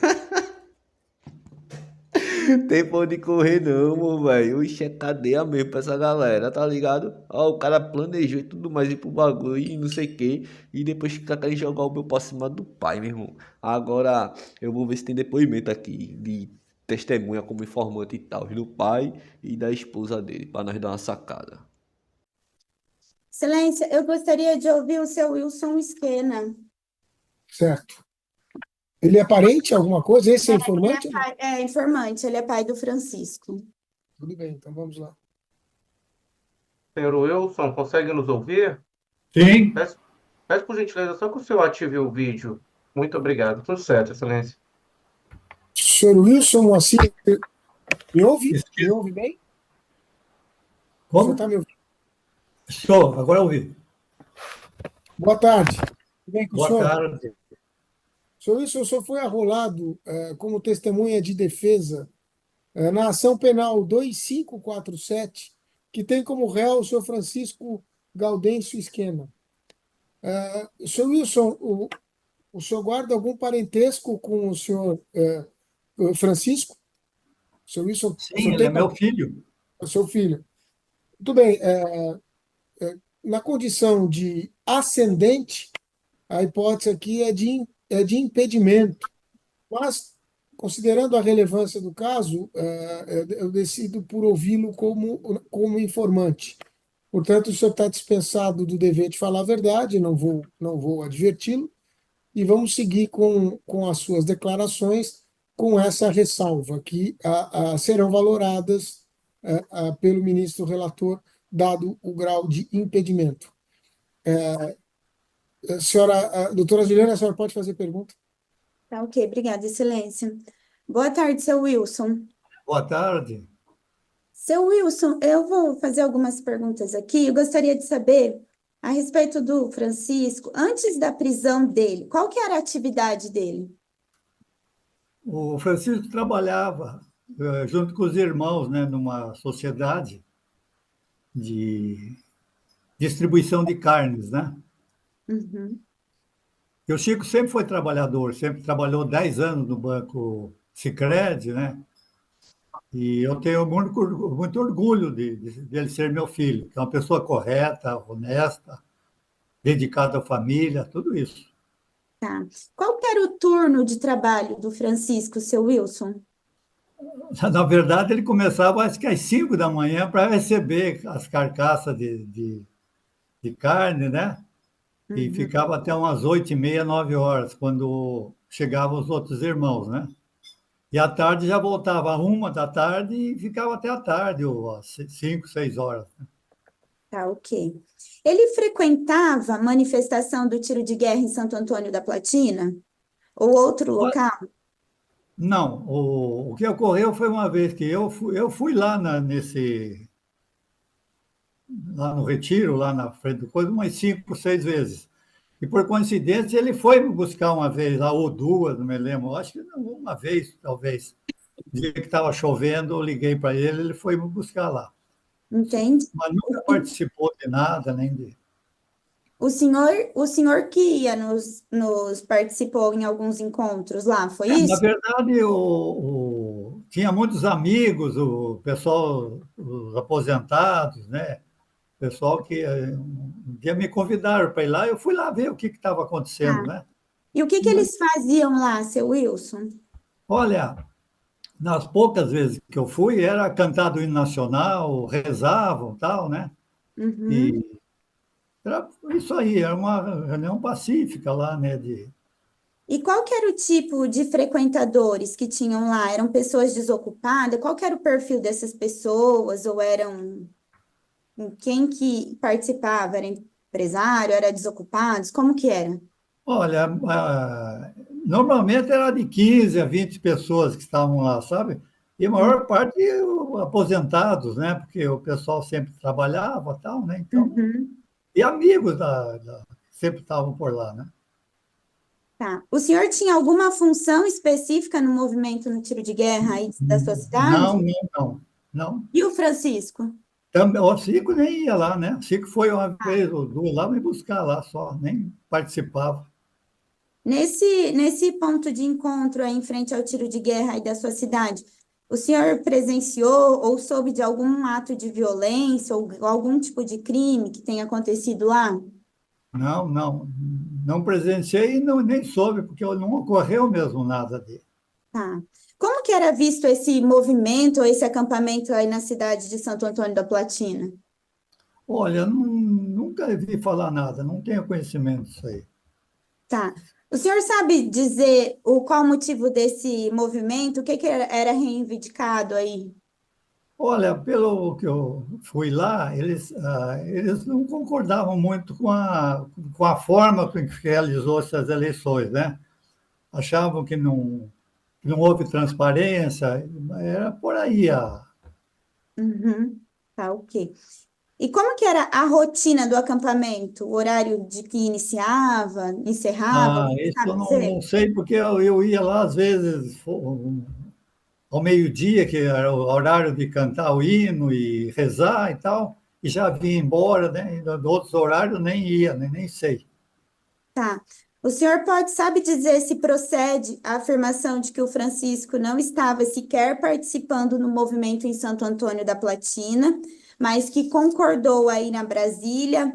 Tem pra onde correr não, meu velho. Oxe, é cadeia mesmo pra essa galera, tá ligado? Ó, o cara planejou e tudo mais ir pro bagulho e não sei o que. E depois fica querendo jogar o meu pra cima do pai, meu irmão. Agora, eu vou ver se tem depoimento aqui de testemunha como informante e tal, do pai e da esposa dele, pra nós dar uma sacada. Excelência, eu gostaria de ouvir o seu Wilson Esquena. Certo. Ele é parente, alguma coisa? Esse é informante? Ou não? É informante, ele é pai do Francisco. Tudo bem, então vamos lá. Senhor Wilson, consegue nos ouvir? Sim, Peço por gentileza só que o senhor ative o vídeo. Muito obrigado. Tudo certo, excelência. Senhor Wilson Moacir, me ouve? Me ouve bem? O senhor como? está me ouvindo? Estou, agora eu ouvi. Boa tarde. Tudo bem com o Boa senhor? tarde. Senhor Wilson, o senhor foi arrolado como testemunha de defesa na ação penal 2547, que tem como réu o senhor Francisco Gaudêncio Esquema. Senhor Wilson, o senhor guarda algum parentesco com o senhor Francisco? Senhor Wilson, o Sim, senhor ele tem é meu filho. o seu filho? Muito bem. Na condição de ascendente, a hipótese aqui é de impedimento. Mas, considerando a relevância do caso, eu decido por ouvi-lo como informante. Portanto, o senhor está dispensado do dever de falar a verdade, não vou adverti-lo, e vamos seguir com as suas declarações, com essa ressalva, que serão valoradas pelo ministro relator, dado o grau de impedimento. Doutora Juliana, a senhora pode fazer pergunta? Tá, ok, obrigada, Excelência. Boa tarde, seu Wilson. Boa tarde. Seu Wilson, eu vou fazer algumas perguntas aqui. Eu gostaria de saber a respeito do Francisco, antes da prisão dele, qual que era a atividade dele? O Francisco trabalhava junto com os irmãos, né, numa sociedade de distribuição de carnes, né? Uhum. E o Chico sempre foi trabalhador, sempre trabalhou 10 anos no Banco Sicredi, né? E eu tenho muito orgulho de ele ser meu filho, que é uma pessoa correta, honesta, dedicada à família, tudo isso. Tá. Qual que era o turno de trabalho do Francisco, seu Wilson? Na verdade, ele começava acho que às 5 da manhã para receber as carcaças de carne, né? E Uhum. ficava até umas 8h30, 9 horas, quando chegavam os outros irmãos, né? E à tarde já voltava às 1 da tarde e ficava até à tarde, ou às 5, 6 horas. Tá, ok. Ele frequentava a manifestação do tiro de guerra em Santo Antônio da Platina? Ou outro local? Não, o que ocorreu foi uma vez que eu fui lá lá no Retiro, lá na frente do coisa, umas 5, 6 vezes. E por coincidência ele foi me buscar uma vez, lá, ou duas, não me lembro, acho que uma vez, talvez. No dia que estava chovendo, eu liguei para ele, ele foi me buscar lá. Entende? Mas nunca participou de nada, nem de. O senhor que ia nos participou em alguns encontros lá, foi Na isso? verdade, tinha muitos amigos, o pessoal, os aposentados, né? Pessoal que um dia me convidaram para ir lá, eu fui lá ver o que estava acontecendo, Tá. né? E o que eles faziam lá, seu Wilson? Olha, nas poucas vezes que eu fui, era cantado o hino nacional, rezavam, tal, né? Uhum. E era isso aí, era uma reunião pacífica lá, né? E qual que era o tipo de frequentadores que tinham lá? Eram pessoas desocupadas? Qual que era o perfil dessas pessoas? Ou eram quem que participava? Era empresário? Era desocupados? Como que era? Olha, normalmente era de 15 a 20 pessoas que estavam lá, sabe? E a maior parte aposentados, né? Porque o pessoal sempre trabalhava, tal, né? Então, Uhum. e amigos que sempre estavam por lá, né? Tá. O senhor tinha alguma função específica no movimento no tiro de guerra aí da sua cidade? Não, não, não, não. E o Francisco? Também, o Chico nem ia lá, né? O Chico foi uma vez ou duas lá me buscar lá só, nem participava. Nesse ponto de encontro aí em frente ao tiro de guerra aí da sua cidade, O senhor presenciou ou soube de algum ato de violência ou algum tipo de crime que tenha acontecido lá? Não presenciei e nem soube, porque não ocorreu mesmo nada dele. Tá. Como que era visto esse movimento ou esse acampamento aí na cidade de Santo Antônio da Platina? Olha, nunca vi falar nada, não tenho conhecimento disso aí. Tá. O senhor sabe dizer qual o motivo desse movimento? O que que era reivindicado aí? Olha, pelo que eu fui lá, eles não concordavam muito com a forma com que realizou essas eleições, né? Achavam que não houve transparência, era por aí Uhum. Tá, ok. E como que era a rotina do acampamento? O horário de que iniciava, encerrava? isso eu Sabe não dizer? sei, porque eu ia lá, às vezes, ao meio-dia, que era o horário de cantar o hino e rezar e tal, e já vinha embora, né? E de outros horários nem ia, nem sei. Tá. O senhor sabe dizer se procede a afirmação de que o Francisco não estava sequer participando no movimento em Santo Antônio da Platina, mas que concordou aí na Brasília,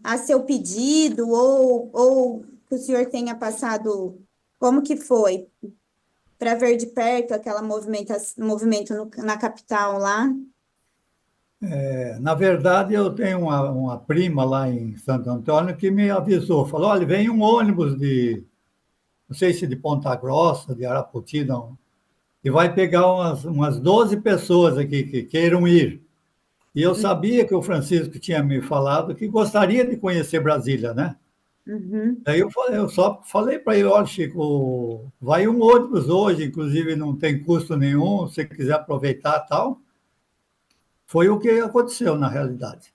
a seu pedido, ou que o senhor tenha passado, como que foi, para ver de perto aquela movimento na capital lá? Na verdade, eu tenho uma prima lá em Santo Antônio que me avisou, falou, olha, vem um ônibus não sei se de Ponta Grossa, de Arapoti, não, e vai pegar umas 12 pessoas aqui que queiram ir. E eu sabia que o Francisco tinha me falado que gostaria de conhecer Brasília, né? Uhum. Daí eu só falei para ele, olha, Chico, vai um ônibus hoje, inclusive não tem custo nenhum, se você quiser aproveitar tal. Foi o que aconteceu na realidade.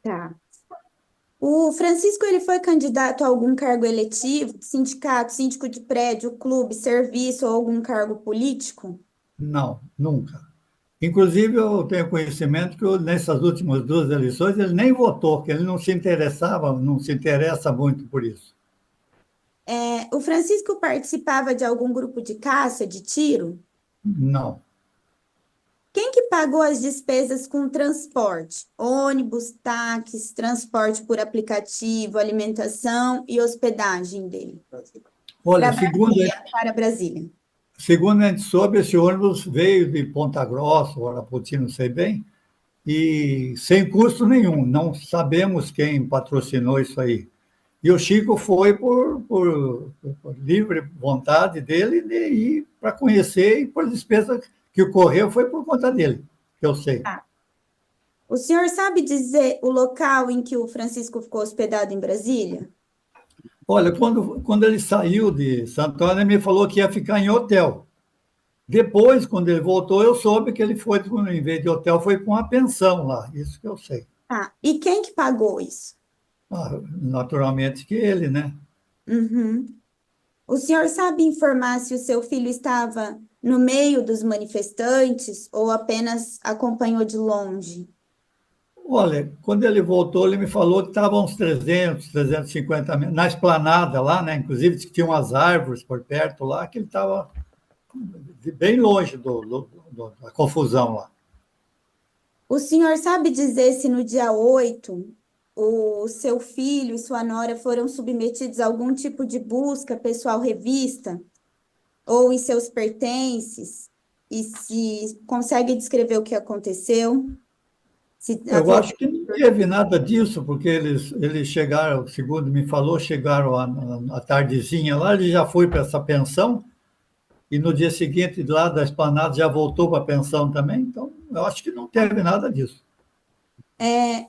Tá. O Francisco, ele foi candidato a algum cargo eletivo, sindicato, síndico de prédio, clube, serviço ou algum cargo político? Não, nunca. Inclusive, eu tenho conhecimento que nessas últimas duas eleições ele nem votou, que ele não se interessava, não se interessa muito por isso. O Francisco participava de algum grupo de caça, de tiro? Não. Quem que pagou as despesas com transporte? Ônibus, táxis, transporte por aplicativo, alimentação e hospedagem dele? Olha, Para Brasília, para Brasília. segundo a gente soube, esse ônibus veio de Ponta Grossa, ou Arapoti, não sei bem, e sem custo nenhum. Não sabemos quem patrocinou isso aí. E o Chico foi por livre vontade dele de ir para conhecer, e por despesa que ocorreu foi por conta dele, que eu sei. Tá. O senhor sabe dizer o local em que o Francisco ficou hospedado em Brasília? Olha, quando ele saiu de Santo Antônio, ele me falou que ia ficar em hotel. Depois, quando ele voltou, eu soube que ele foi, em vez de hotel, foi com uma pensão lá, isso que eu sei. Tá. E quem que pagou isso? Naturalmente que ele, né? Uhum. O senhor sabe informar se o seu filho estava no meio dos manifestantes ou apenas acompanhou de longe? Olha, quando ele voltou, ele me falou que estavam uns 350 metros, na esplanada lá, né? Inclusive, que tinha umas árvores por perto lá, que ele estava bem longe da confusão lá. O senhor sabe dizer se no dia 8 o seu filho e sua nora foram submetidos a algum tipo de busca pessoal revista ou em seus pertences? E se consegue descrever o que aconteceu? Se Eu havia... acho que não teve nada disso, porque eles chegaram, segundo me falou, chegaram à tardezinha lá, ele já foi para essa pensão, e no dia seguinte, lá da esplanada, já voltou para a pensão também, então eu acho que não teve nada disso.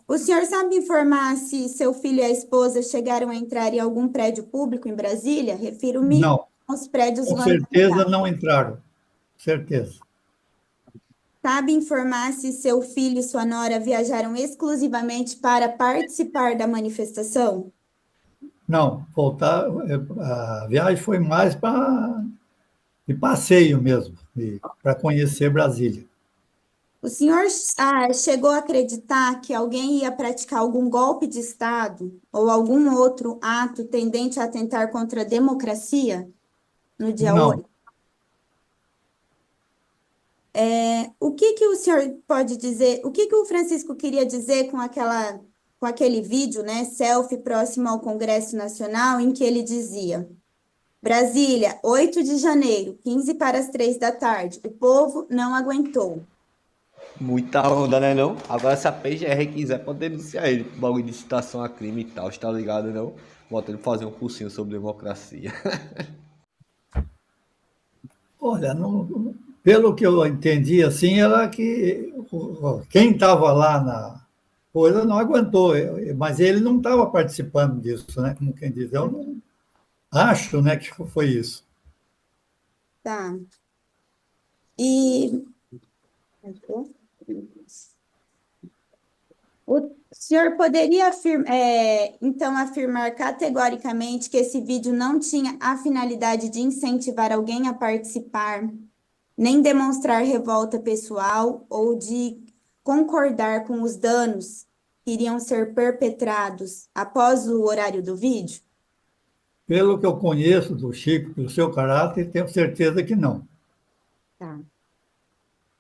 O senhor sabe informar se seu filho e a esposa chegaram a entrar em algum prédio público em Brasília? Refiro-me Não, aos prédios com certeza vandalizados. não entraram, certeza. Sabe informar se seu filho e sua nora viajaram exclusivamente para participar da manifestação? Não, voltar, a viagem foi mais de passeio mesmo, para conhecer Brasília. O senhor chegou a acreditar que alguém ia praticar algum golpe de Estado ou algum outro ato tendente a atentar contra a democracia no dia Não, 8? O que que o senhor pode dizer? O que que o Francisco queria dizer com aquele vídeo, né, selfie próximo ao Congresso Nacional, em que ele dizia: Brasília, 8 de janeiro, 15 para as 3 da tarde. O povo não aguentou. Muita onda, né não? Agora se a PGR quiser, pode denunciar ele por bagulho de citação a crime e tal, está ligado não? Bota ele fazer um cursinho sobre democracia. Olha, pelo que eu entendi, assim, era que quem estava lá na coisa não aguentou, mas ele não estava participando disso, né? Como quem diz, eu não acho, né, que foi isso. Tá. E o senhor poderia então afirmar categoricamente que esse vídeo não tinha a finalidade de incentivar alguém a participar, nem demonstrar revolta pessoal ou de concordar com os danos que iriam ser perpetrados após o horário do vídeo? Pelo que eu conheço do Chico, pelo seu caráter, tenho certeza que não. Tá.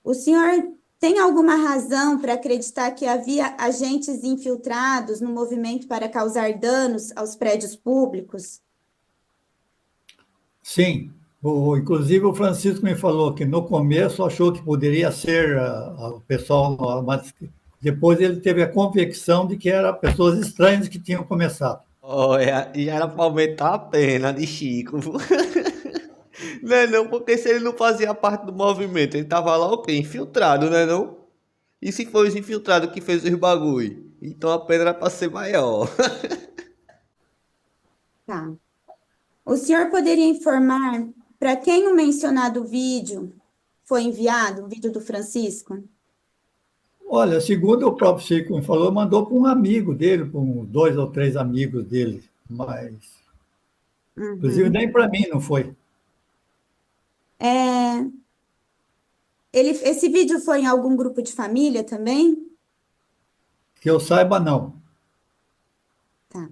O senhor tem alguma razão para acreditar que havia agentes infiltrados no movimento para causar danos aos prédios públicos? Sim, inclusive o Francisco me falou que no começo achou que poderia ser o pessoal, mas depois ele teve a convicção de que eram pessoas estranhas que tinham começado. Olha, e era pra aumentar a pena de Chico. Não é não, porque se ele não fazia parte do movimento, ele tava lá o quê? Infiltrado, né não? E se foi os infiltrados que fez os bagulho? Então a pena era pra ser maior. Tá. O senhor poderia informar para quem o mencionado vídeo foi enviado, o vídeo do Francisco? Olha, segundo o próprio Chico me falou, mandou para um amigo dele, para uns 2 ou 3 amigos dele, mas inclusive Uhum. nem para mim não foi. É, esse vídeo foi em algum grupo de família também? Que eu saiba, não. Tá.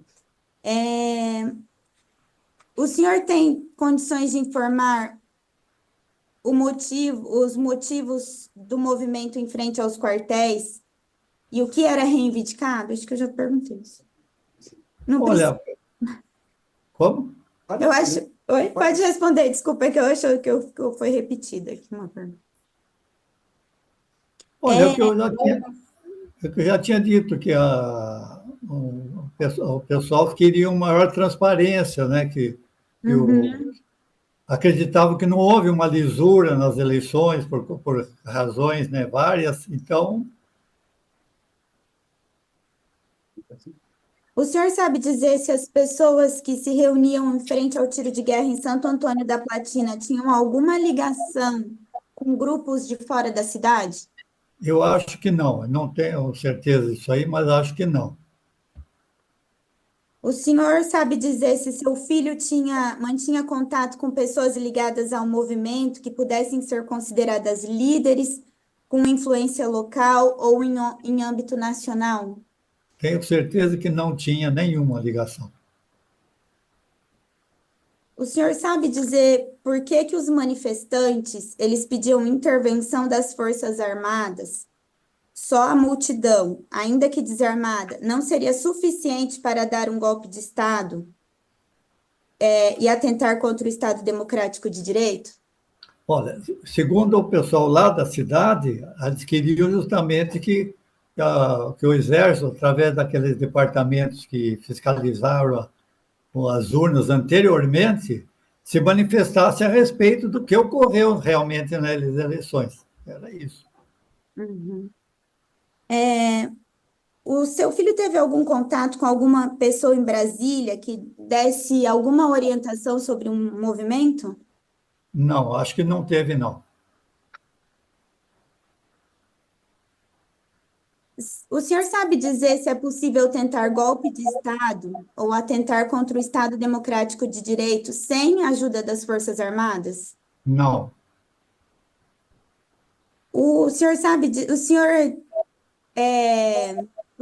É, o senhor tem condições de informar os motivos do movimento em frente aos quartéis e o que era reivindicado? Acho que eu já perguntei isso. Não precisa. Olha, como? Eu acho. Oi? Pode responder, desculpa, é que eu acho que eu foi repetida aqui uma pergunta. Olha, É, o que eu já tinha dito, que o pessoal queria uma maior transparência, né? Que eu uhum. acreditava que não houve uma lisura nas eleições por razões, né, várias. Então, O senhor sabe dizer se as pessoas que se reuniam em frente ao tiro de guerra em Santo Antônio da Platina tinham alguma ligação com grupos de fora da cidade? eu acho que não. Não tenho certeza disso aí, mas acho que não. O senhor sabe dizer se seu filho mantinha contato com pessoas ligadas ao movimento que pudessem ser consideradas líderes com influência local ou em âmbito nacional? Tenho certeza que não tinha nenhuma ligação. O senhor sabe dizer por que que os manifestantes, eles pediam intervenção das Forças Armadas? Só a multidão, ainda que desarmada, não seria suficiente para dar um golpe de Estado, e atentar contra o Estado Democrático de Direito? Olha, segundo o pessoal lá da cidade, adquiriu justamente que o Exército, através daqueles departamentos que fiscalizaram as urnas anteriormente, se manifestasse a respeito do que ocorreu realmente nas eleições. Era isso. Uhum. É, o seu filho teve algum contato com alguma pessoa em Brasília que desse alguma orientação sobre um movimento? Não, acho que não teve, não. O senhor sabe dizer se é possível tentar golpe de Estado ou atentar contra o Estado Democrático de Direito sem a ajuda das Forças Armadas? Não. O senhor sabe, o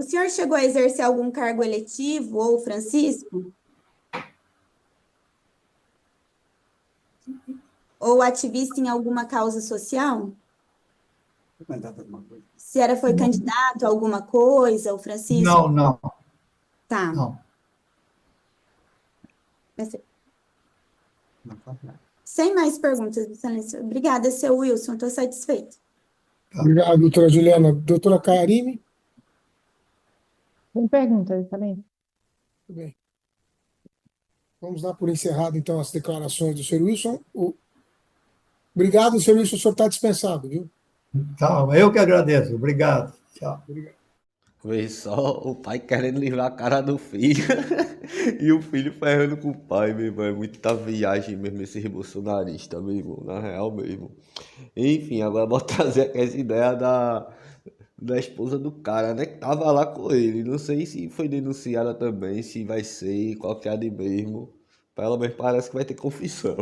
senhor chegou a exercer algum cargo eletivo ou Francisco? Ou ativista em alguma causa social? Se foi candidato a alguma coisa, o Francisco? Não, não, Tá. não. Sem mais perguntas, Excelência. Obrigada, seu Wilson. Estou satisfeito. Obrigado, doutora Juliana. Doutora Karine? Tem pergunta, Excelência? Tudo bem. Vamos dar por encerrado, então, as declarações do senhor Wilson. Obrigado, senhor Wilson, o senhor está dispensado, viu? Tá, eu que agradeço. Obrigado. Tchau. Obrigado. Vê só o pai querendo livrar a cara do filho e o filho ferrando com o pai, meu irmão. É muita viagem mesmo esses bolsonaristas, meu irmão, na real mesmo. Enfim, agora vou trazer essa ideia da esposa do cara, né? Que tava lá com ele. Não sei se foi denunciada também, se vai ser qualquer de mesmo. Pelo menos parece que vai ter confissão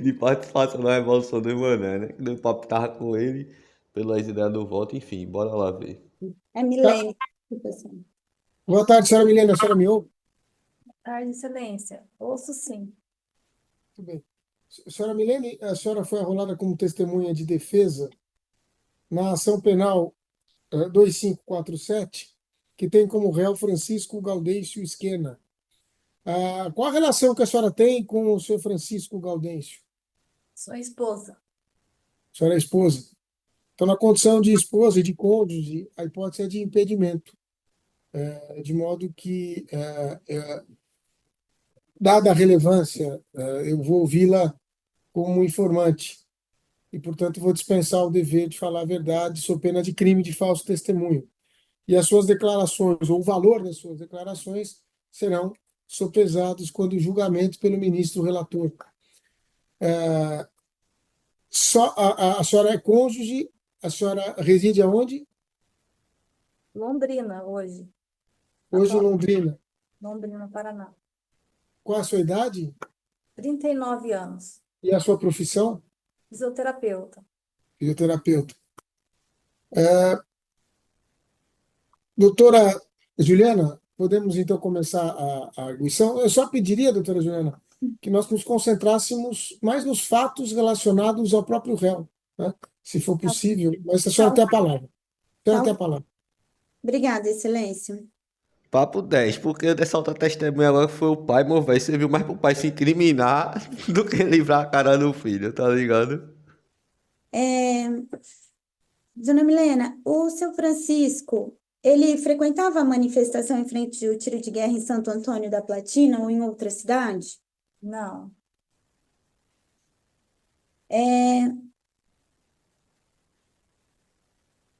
de participação na Revolução do Mané, né? Que o papo tava com ele pelas ideias do voto. Enfim, bora lá ver. É Milene. Boa tarde, senhora Milena. A senhora me ouve? Tarde, Excelência. Ouço sim. Tudo bem. Senhora Milene, a senhora foi arrolada como testemunha de defesa na ação penal 2547, que tem como réu Francisco Gaudêncio Esquena. Qual a relação que a senhora tem com o senhor Francisco Gaudêncio? Sou esposa. A senhora é esposa. Então, na condição de esposa e de cônjuge, a hipótese é de impedimento, de modo que, dada a relevância, eu vou ouvi-la como informante e, portanto, vou dispensar o dever de falar a verdade sob pena de crime de falso testemunho. E as suas declarações, ou o valor das suas declarações, serão sopesados quando julgamento pelo ministro relator. A senhora é cônjuge, a senhora reside aonde? Londrina, hoje. Hoje em Atual- Londrina. Londrina, Paraná. Qual a sua idade 39 anos. e a sua profissão? Fisioterapeuta. Fisioterapeuta. Doutora Juliana, podemos então começar a arguição? Eu só pediria, doutora Juliana, que nós nos concentrássemos mais nos fatos relacionados ao próprio réu, né? Se for possível, mas a senhora tem a palavra. A senhora tem a palavra. Obrigada, Excelência. Papo 10, porque dessa outra testemunha agora que foi o pai, meu velho, serviu mais pro pai se incriminar do que livrar a cara do filho, tá ligado? Dona Milena, o seu Francisco, ele frequentava a manifestação em frente ao tiro de guerra em Santo Antônio da Platina ou em outra cidade? Não.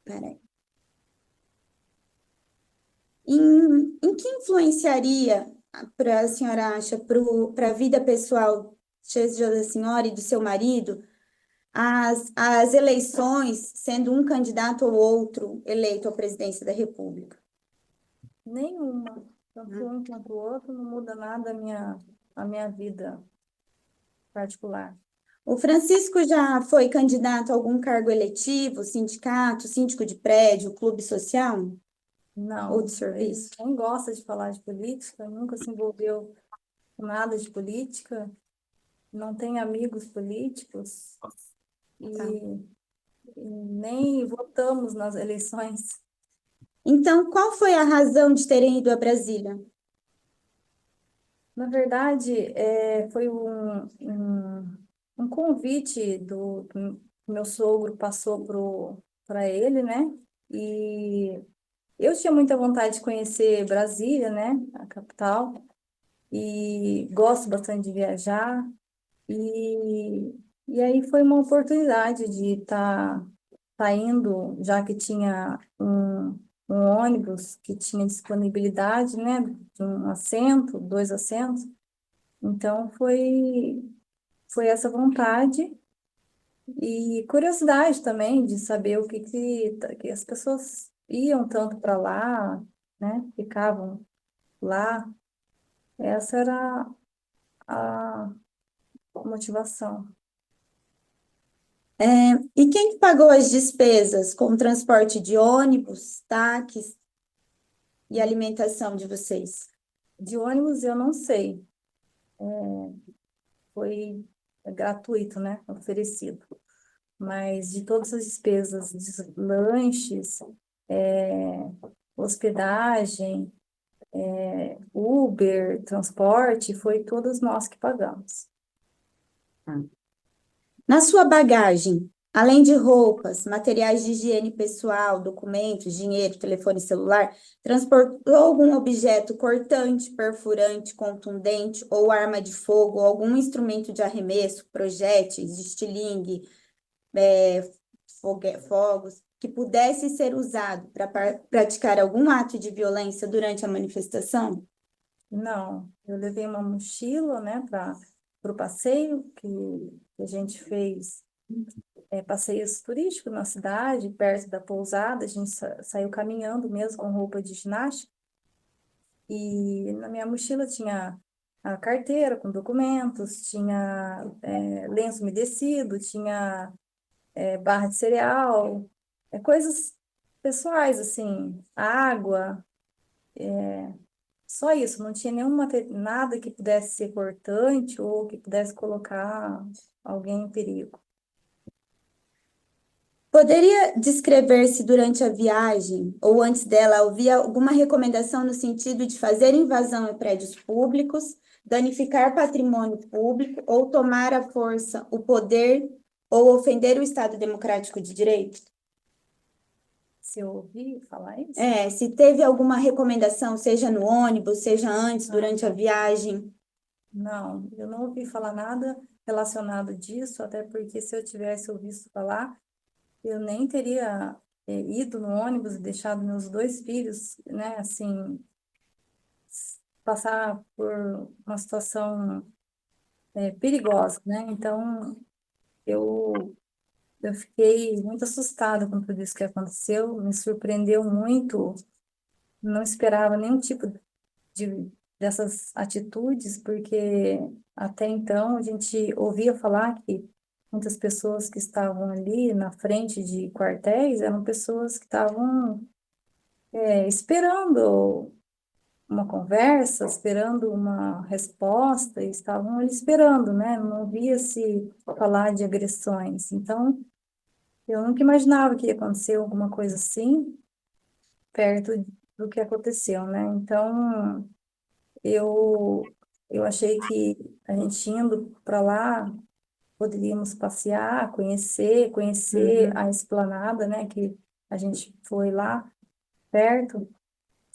Peraí. Em que influenciaria, para a senhora acha, para a vida pessoal da senhora e do seu marido, as eleições, sendo um candidato ou outro eleito à presidência da República? Nenhuma. Tanto um quanto o outro não muda nada a minha vida particular. O Francisco já foi candidato a algum cargo eletivo, sindicato, síndico de prédio, clube social Não. ou de serviço? Quem gosta de falar de política, nunca se envolveu com nada de política, não tem amigos políticos e nem votamos nas eleições. Então, qual foi a razão de terem ido a Brasília? Na verdade, foi um convite do meu sogro passou para ele, né? E eu tinha muita vontade de conhecer Brasília, né? A capital. E gosto bastante de viajar. E aí foi uma oportunidade de estar indo, já que tinha um ônibus que tinha disponibilidade, né? De um assento, 2 assentos. Então foi essa vontade e curiosidade também de saber o que as pessoas iam tanto para lá, né? Ficavam lá. Essa era a motivação. E quem que pagou as despesas com o transporte de ônibus, táxis e alimentação de vocês? De ônibus eu não sei. Foi gratuito, né? Oferecido. mas de todas as despesas, de lanches, é, hospedagem, Uber, transporte, foi todos nós que pagamos. Na sua bagagem, além de roupas, materiais de higiene pessoal, documentos, dinheiro, telefone celular, transportou algum objeto cortante, perfurante, contundente, ou arma de fogo, ou algum instrumento de arremesso, projéteis, estilingue, fogos, que pudesse ser usado para praticar algum ato de violência durante a manifestação? Não, eu levei uma mochila, né, para o passeio que a gente fez, passeios turísticos na cidade, perto da pousada, a gente saiu caminhando mesmo com roupa de ginástica, e na minha mochila tinha a carteira com documentos, tinha lenço umedecido, tinha barra de cereal, coisas pessoais, assim, água, só isso, não tinha nada que pudesse ser cortante ou que pudesse colocar alguém em perigo. Poderia descrever se durante a viagem ou antes dela havia alguma recomendação no sentido de fazer invasão em prédios públicos, danificar patrimônio público ou tomar à força o poder ou ofender o Estado Democrático de Direito? Se eu ouvi falar isso? Se teve alguma recomendação, seja no ônibus, seja antes, durante a viagem. Não, eu não ouvi falar nada relacionado disso, até porque se eu tivesse ouvido falar, eu nem teria ido no ônibus e deixado meus 2 filhos, né, assim, passar por uma situação perigosa, né? Então, eu fiquei muito assustada com tudo isso que aconteceu, me surpreendeu muito, não esperava nenhum tipo dessas atitudes, porque até então a gente ouvia falar que muitas pessoas que estavam ali na frente de quartéis eram pessoas que estavam esperando uma conversa, esperando uma resposta, e estavam ali esperando, né? Não via-se falar de agressões. Então, eu nunca imaginava que ia acontecer alguma coisa assim, perto do que aconteceu, né? Então, eu achei que a gente indo para lá, poderíamos passear, conhecer a esplanada, né? Que a gente foi lá perto.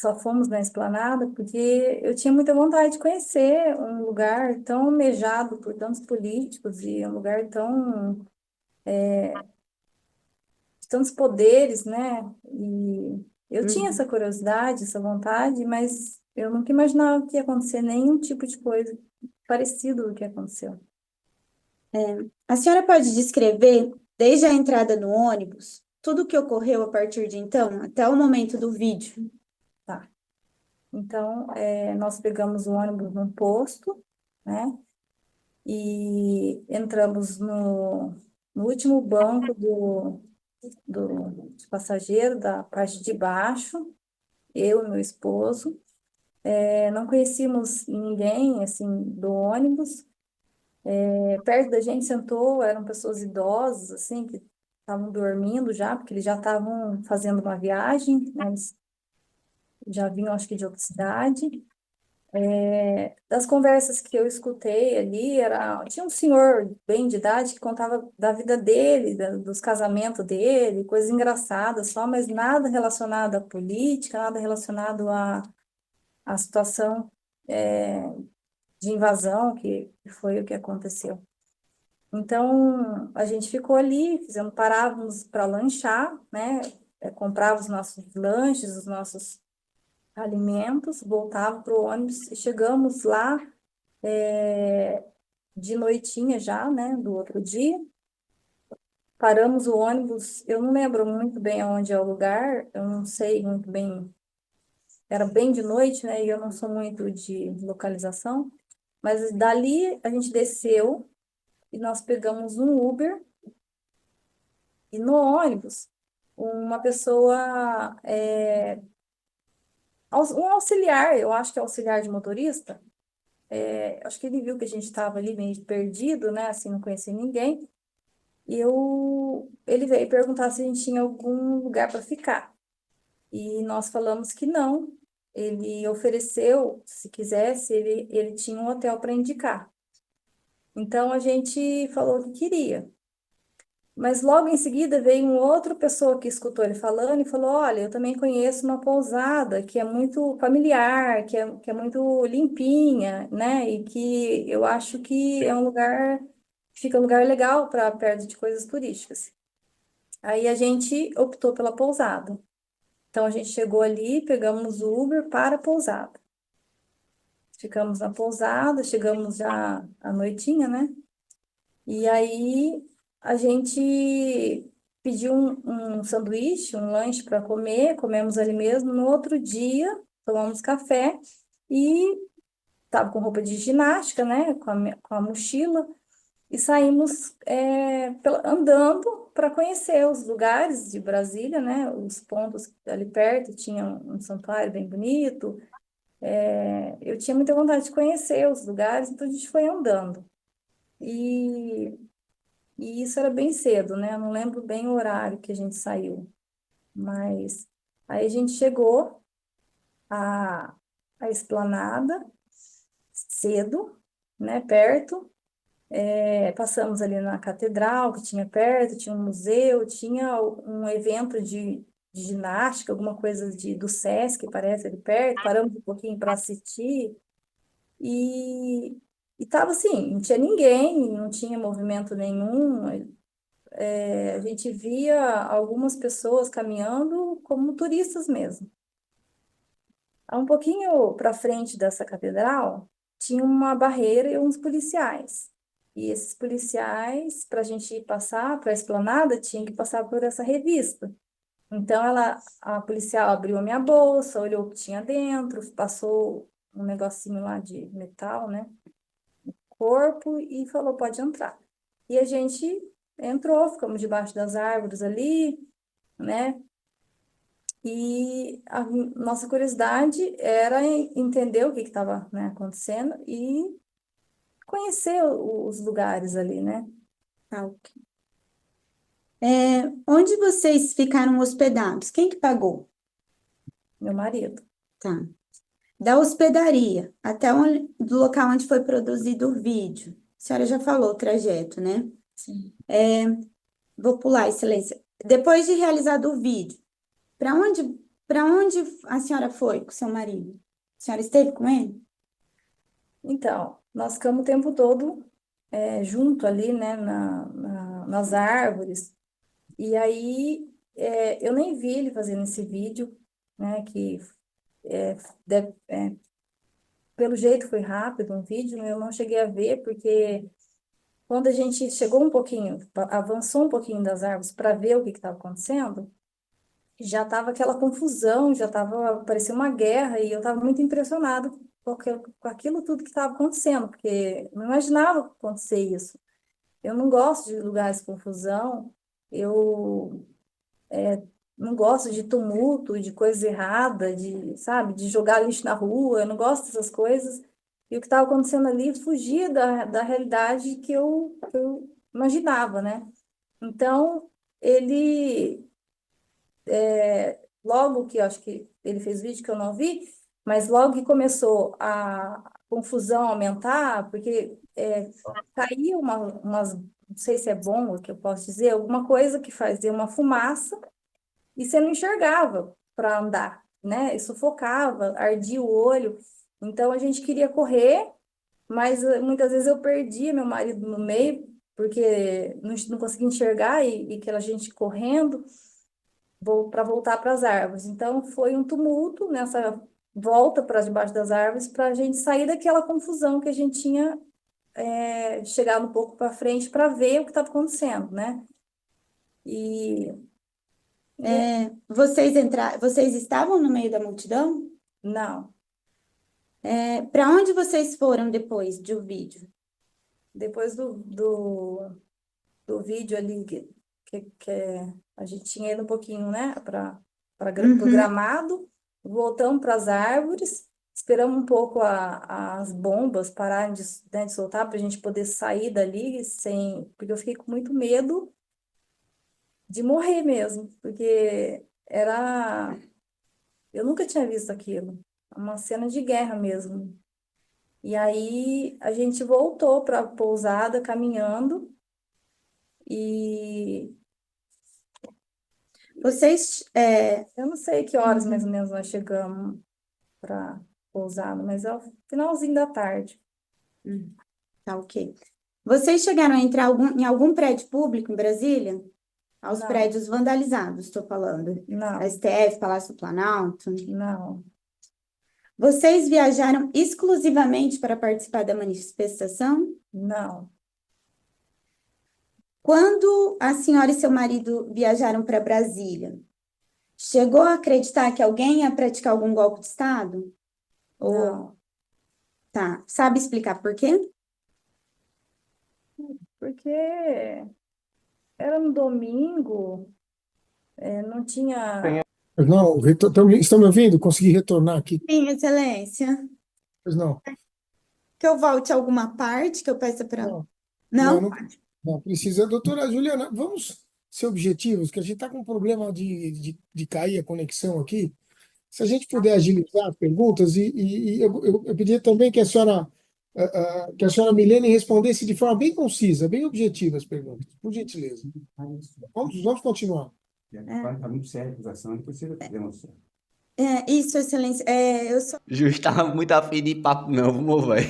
Só fomos na esplanada porque eu tinha muita vontade de conhecer um lugar tão almejado por tantos políticos e um lugar de tantos poderes, né? E eu tinha essa curiosidade, essa vontade, mas eu nunca imaginava que ia acontecer nenhum tipo de coisa parecido do que aconteceu. A senhora pode descrever, desde a entrada no ônibus, tudo o que ocorreu a partir de então, até o momento do vídeo? Tá. Então, nós pegamos o ônibus num posto, né? E entramos no último banco de passageiro, da parte de baixo, eu e meu esposo. Não conhecíamos ninguém, assim, do ônibus. Perto da gente sentou, eram pessoas idosas, assim, que estavam dormindo já, porque eles já estavam fazendo uma viagem, né? Eles já vinham, acho que de outra cidade. Das conversas que eu escutei ali, tinha um senhor bem de idade que contava da vida dele, dos casamentos dele, coisas engraçadas só, mas nada relacionado à política, nada relacionado à situação de invasão, que foi o que aconteceu. Então, a gente ficou ali, parávamos para lanchar, né? Comprava os nossos lanches, os nossos alimentos, voltava para o ônibus e chegamos lá de noitinha já, né, do outro dia. Paramos o ônibus, eu não lembro muito bem aonde é o lugar, eu não sei muito bem, era bem de noite, né, e eu não sou muito de localização, mas dali a gente desceu e nós pegamos um Uber e no ônibus uma pessoa, um auxiliar, eu acho que é auxiliar de motorista, acho que ele viu que a gente estava ali meio perdido, né, assim, não conhecia ninguém, ele veio perguntar se a gente tinha algum lugar para ficar. E nós falamos que não. Ele ofereceu, se quisesse, ele tinha um hotel para indicar. Então a gente falou que queria. Mas logo em seguida veio uma outra pessoa que escutou ele falando e falou: Olha, eu também conheço uma pousada que é muito familiar, que é muito limpinha, né? E que eu acho que é um lugar, fica um lugar legal para perto de coisas turísticas. Aí a gente optou pela pousada. Então a gente chegou ali, pegamos o Uber para a pousada. Ficamos na pousada, chegamos já à noitinha, né? E aí a gente pediu um sanduíche, um lanche para comer, comemos ali mesmo. No outro dia, tomamos café e estava com roupa de ginástica, né? Com a mochila, e saímos andando para conhecer os lugares de Brasília, né? Os pontos ali perto, tinha um santuário bem bonito. Eu tinha muita vontade de conhecer os lugares, então a gente foi andando. E E isso era bem cedo, né? Eu não lembro bem o horário que a gente saiu, mas aí a gente chegou à, à esplanada cedo, né? Perto. Passamos ali na catedral que tinha perto, tinha um museu, tinha um evento de ginástica, alguma coisa do SESC, parece, ali perto. Paramos um pouquinho para assistir e estava assim, não tinha ninguém, não tinha movimento nenhum. A gente via algumas pessoas caminhando como turistas mesmo. Um pouquinho para frente dessa catedral, tinha uma barreira e uns policiais. E esses policiais, para a gente passar para a esplanada, tinha que passar por essa revista. Então, a policial abriu a minha bolsa, olhou o que tinha dentro, passou um negocinho lá de metal, né? Corpo e falou: pode entrar. E a gente entrou, ficamos debaixo das árvores ali, né? E a nossa curiosidade era entender o que estava, né, acontecendo e conhecer os lugares ali, né? Tá, ok. Onde vocês ficaram hospedados? Quem que pagou? Meu marido. Tá. Da hospedaria até do local onde foi produzido o vídeo. A senhora já falou o trajeto, né? Sim. Vou pular, Excelência. Depois de realizado o vídeo, para onde a senhora foi com seu marido? A senhora esteve com ele? Então, nós ficamos o tempo todo junto ali, né, nas árvores. E aí, eu nem vi ele fazendo esse vídeo, né, que é, deve- é, pelo jeito foi rápido um vídeo, né, eu não cheguei a ver, porque quando a gente chegou um pouquinho, avançou um pouquinho das árvores para ver o que estava acontecendo, já estava aquela confusão, já estava, parecia uma guerra, e eu estava muito impressionada com aquilo tudo que estava acontecendo, porque eu não imaginava acontecer isso. Eu não gosto de lugares de confusão, eu não gosto de tumulto, de coisa errada, sabe, de jogar lixo na rua, eu não gosto dessas coisas. E o que estava acontecendo ali fugia da realidade que eu imaginava, né? Então, ele, logo que eu acho que ele fez vídeo que eu não vi, mas logo que começou a confusão aumentar, porque caiu umas, não sei se é bom o que eu posso dizer, alguma coisa que fazia uma fumaça e você não enxergava para andar, né? E sufocava, ardia o olho. Então a gente queria correr, mas muitas vezes eu perdia meu marido no meio, porque não conseguia enxergar e aquela gente correndo para voltar para as árvores. Então foi um tumulto nessa volta para debaixo das árvores para a gente sair daquela confusão que a gente tinha chegado um pouco para frente para ver o que estava acontecendo, né? E Vocês estavam no meio da multidão? não. Para onde vocês foram depois do vídeo? Depois do vídeo ali que a gente tinha ido um pouquinho, né, para o Uhum. gramado, voltamos para as árvores esperamos um pouco as bombas pararem né, de soltar para a gente poder sair dali sem, porque eu fiquei com muito medo de morrer mesmo, porque eu nunca tinha visto aquilo, uma cena de guerra mesmo. E aí a gente voltou para a pousada caminhando e Vocês, eu não sei que horas mais ou menos nós chegamos para pousada, mas é o finalzinho da tarde. tá ok. Vocês chegaram a entrar em algum prédio público em Brasília? Aos Não. prédios vandalizados, estou falando. Não, STF, Palácio do Planalto. não, Vocês viajaram exclusivamente para participar da manifestação? não, Quando a senhora e seu marido viajaram para Brasília, chegou a acreditar que alguém ia praticar algum golpe de Estado? Ou, não. tá, sabe explicar por quê? Porque era no domingo, não tinha. Não, estão me ouvindo? Consegui retornar aqui. Sim, Excelência. Pois não. Que eu volte a alguma parte que eu peça para. Não, Não? não, não precisa. Doutora Juliana, vamos ser objetivos, que a gente está com um problema de cair a conexão aqui. Se a gente puder agilizar as perguntas, e eu pedia também que que a senhora Milene respondesse de forma bem concisa, bem objetiva as perguntas, por gentileza. Vamos continuar. Está muito séria a acusação, não precisa demonstrar. Isso, Excelência. Eu só. Juiz tava muito afim de papo, não, vamos, velho.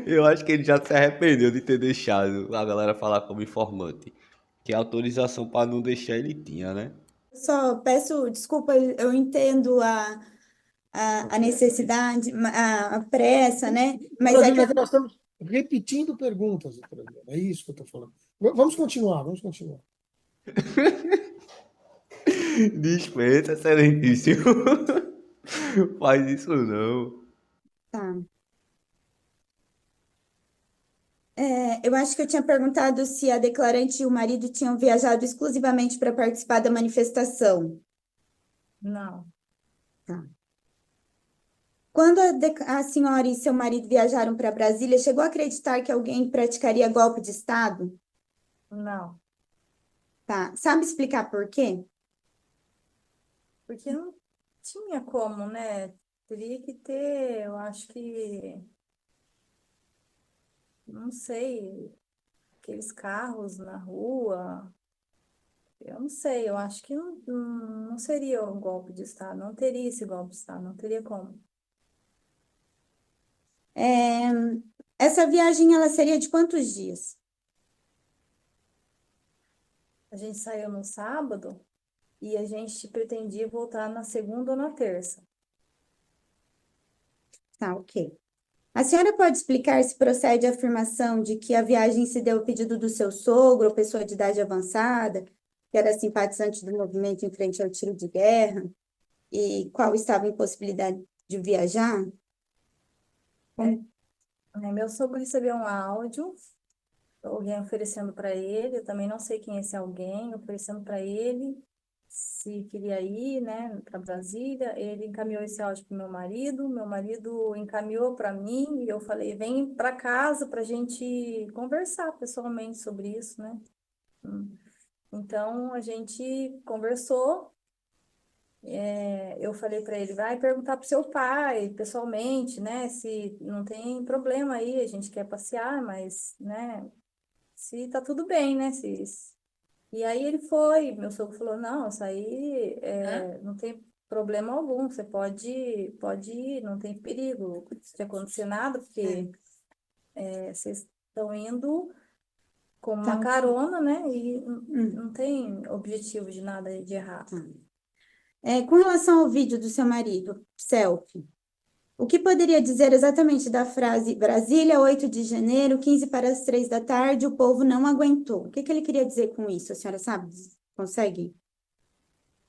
Eu acho que ele já se arrependeu de ter deixado a galera falar como informante. Que a autorização para não deixar ele tinha, né? Só peço desculpa, eu entendo a necessidade, a pressa, né? Mas Doutora é que Juliana, nós estamos repetindo perguntas, doutora Juliana, é isso que eu estou falando. Vamos continuar, vamos continuar. Dispensa, excelentíssimo. Faz isso não. tá. Eu acho que eu tinha perguntado se a declarante e o marido tinham viajado exclusivamente para participar da manifestação. Não, Quando a senhora e seu marido viajaram para Brasília, chegou a acreditar que alguém praticaria golpe de Estado? não. Tá. Sabe explicar por quê? Porque não tinha como, né? Teria que ter, eu acho que, não sei, aqueles carros na rua. Eu não sei, eu acho que não seria um golpe de Estado, não teria esse golpe de Estado, não teria como. É, Essa viagem ela seria de quantos dias? A gente saiu no sábado e a gente pretendia voltar na segunda ou na terça. Tá, ok. A senhora pode explicar se procede a afirmação de que a viagem se deu a pedido do seu sogro ou pessoa de idade avançada, que era simpatizante do movimento em frente ao tiro de guerra, e qual estava em possibilidade de viajar? Meu sogro recebeu um áudio, alguém oferecendo para ele, eu também não sei quem é esse alguém, oferecendo para ele se queria ir, né, para Brasília. Ele encaminhou esse áudio para meu marido encaminhou para mim e eu falei, vem para casa para a gente conversar pessoalmente sobre isso, né? Então a gente conversou. Eu falei para ele, vai perguntar para seu pai pessoalmente, né, se não tem problema aí, a gente quer passear, mas, né, se tá tudo bem, né, E aí ele foi, meu sogro falou, não, isso aí não tem problema algum, você pode ir, não tem perigo de acontecer nada, porque vocês estão indo como uma carona, né, e não tem objetivo de nada de errado. Com relação ao vídeo do seu marido, selfie, o que poderia dizer exatamente da frase Brasília, 8 de janeiro, 15 para as 3 da tarde, o povo não aguentou? O que ele queria dizer com isso? A senhora sabe? Consegue?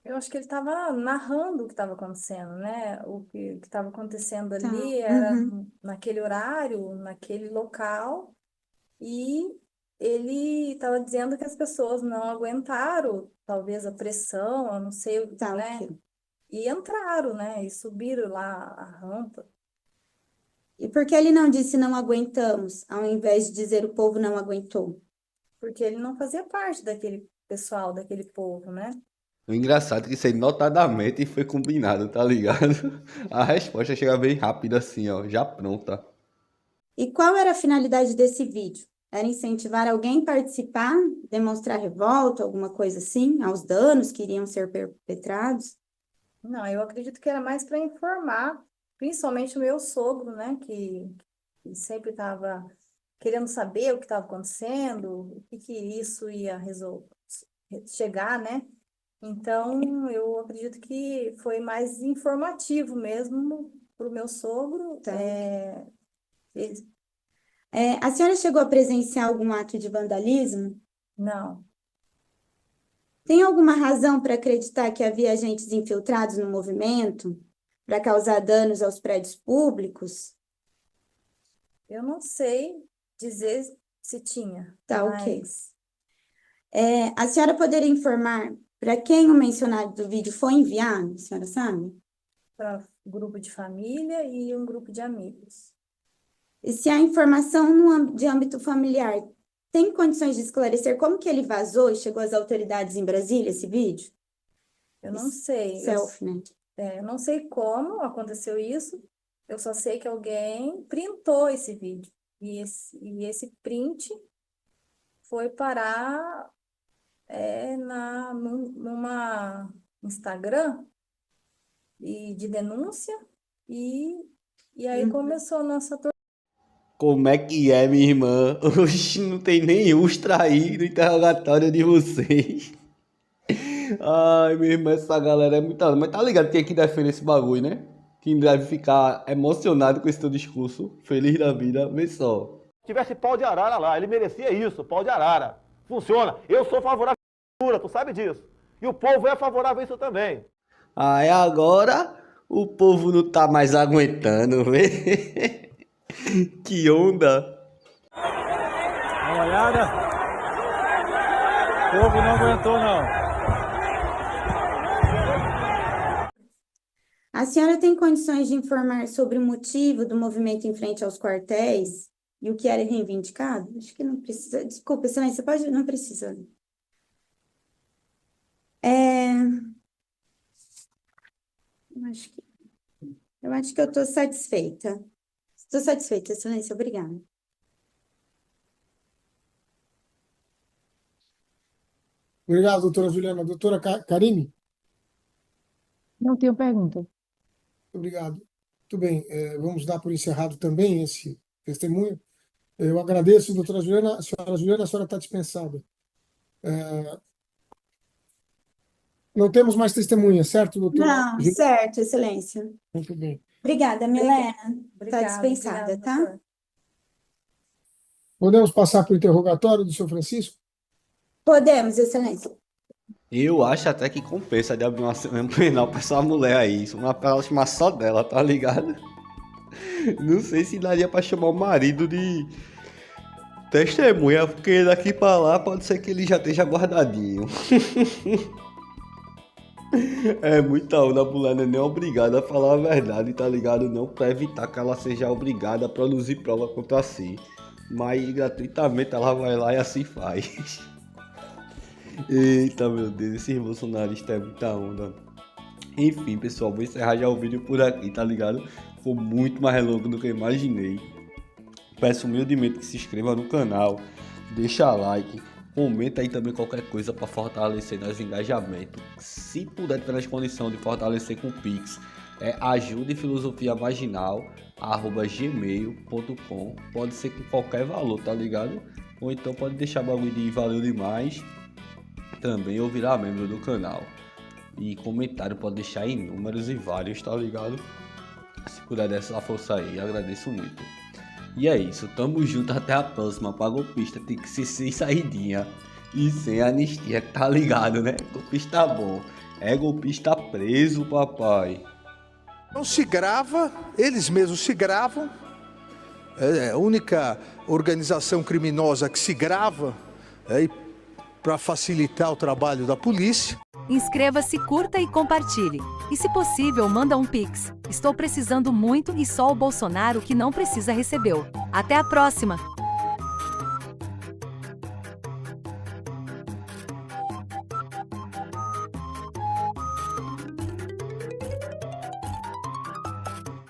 Eu acho que ele estava narrando o que estava acontecendo, né? O que estava acontecendo ali Tá. era naquele horário, naquele local, e ele estava dizendo que as pessoas não aguentaram, talvez a pressão, eu não sei, Tá, né? ok. e entraram, né? E subiram lá a rampa. E por que ele não disse não aguentamos, ao invés de dizer o povo não aguentou? Porque ele não fazia parte daquele pessoal, daquele povo, né? O engraçado é que isso aí notadamente foi combinado, tá ligado? A resposta chega bem rápida assim, ó, já pronta. E qual era a finalidade desse vídeo? Era incentivar alguém a participar, demonstrar revolta, alguma coisa assim, aos danos que iriam ser perpetrados? Não, eu acredito que era mais para informar, principalmente o meu sogro, né? Que sempre estava querendo saber o que estava acontecendo, o que isso ia chegar, né? Então, eu acredito que foi mais informativo mesmo para o meu sogro. Tá. Ele- A senhora chegou a presenciar algum ato de vandalismo? não, Tem alguma razão para acreditar que havia agentes infiltrados no movimento para causar danos aos prédios públicos? eu não sei dizer se tinha, Tá, ok. mas A senhora poderia informar para quem o mencionado do vídeo foi enviado? A senhora sabe? para grupo de família e um grupo de amigos. E se a informação de âmbito familiar tem condições de esclarecer como que ele vazou e chegou às autoridades em Brasília, esse vídeo? Eu não sei. Selfie, né? Eu não sei como aconteceu isso, eu só sei que alguém printou esse vídeo. E esse print foi parar numa Instagram de denúncia e aí começou a nossa Como é que é, minha irmã? Oxi, não tem nem ustra aí no interrogatório de vocês. Ai, minha irmã, essa galera é muita. Mas tá ligado quem é que defende esse bagulho, né? Quem deve ficar emocionado com esse teu discurso, feliz da vida, vê só. Tivesse pau de arara lá, ele merecia isso, pau de arara. Funciona. Eu sou favorável à cultura, tu sabe disso. E o povo é favorável a isso também. Aí agora o povo não tá mais aguentando, vê? Que onda! Dá uma olhada. O povo não aguentou, não. A senhora tem condições de informar sobre o motivo do movimento em frente aos quartéis e o que era reivindicado? Acho que não precisa. Desculpa, excelência, pode. Não precisa. Eu acho que eu estou satisfeita. Estou satisfeita, excelência, obrigada. Obrigado, doutora Juliana. Doutora Karine? Não tenho pergunta. Obrigado. Muito bem, vamos dar por encerrado também esse testemunho. Eu agradeço, doutora Juliana. A senhora está dispensada. Não temos mais testemunha, certo, doutora? Não, certo, excelência. Muito bem. Obrigada, Milena. Está Obrigada, dispensada, obrigada, tá? doutor. Podemos passar para o interrogatório do senhor Francisco? Podemos, excelência. Eu acho até que compensa de abrir uma semana penal pra essa mulher aí. Uma pra ela chamar só dela, tá ligado? Não sei se daria pra chamar o marido de testemunha, porque daqui pra lá pode ser que ele já esteja guardadinho. É muita onda, a mulher não é nem obrigada a falar a verdade, tá ligado? Não pra evitar que ela seja obrigada a produzir prova contra si. Mas gratuitamente ela vai lá e assim faz. Eita, meu Deus, esses bolsonaristas é muita onda. Enfim, pessoal, vou encerrar já o vídeo por aqui, tá ligado? Ficou muito mais longo do que eu imaginei. Peço humildemente que se inscreva no canal, deixa like, comenta aí também qualquer coisa para fortalecer nosso engajamento. Se puder ter nas condições de fortalecer com o Pix, ajudefilosofiavaginal@gmail.com. Pode ser com qualquer valor, tá ligado? Ou então pode deixar bagulho de valeu demais também ou virar membro do canal. E comentário pode deixar em números e vários, tá ligado? Se puder dar essa força aí, agradeço muito. E é isso, tamo junto, até a próxima. Pra golpista tem que ser sem saidinha e sem anistia, tá ligado, né? Golpista bom, é golpista preso, papai. Não se grava, eles mesmos se gravam. É a única organização criminosa que se grava e para facilitar o trabalho da polícia. Inscreva-se, curta e compartilhe. E se possível, manda um Pix. Estou precisando muito e só o Bolsonaro que não precisa recebeu. Até a próxima!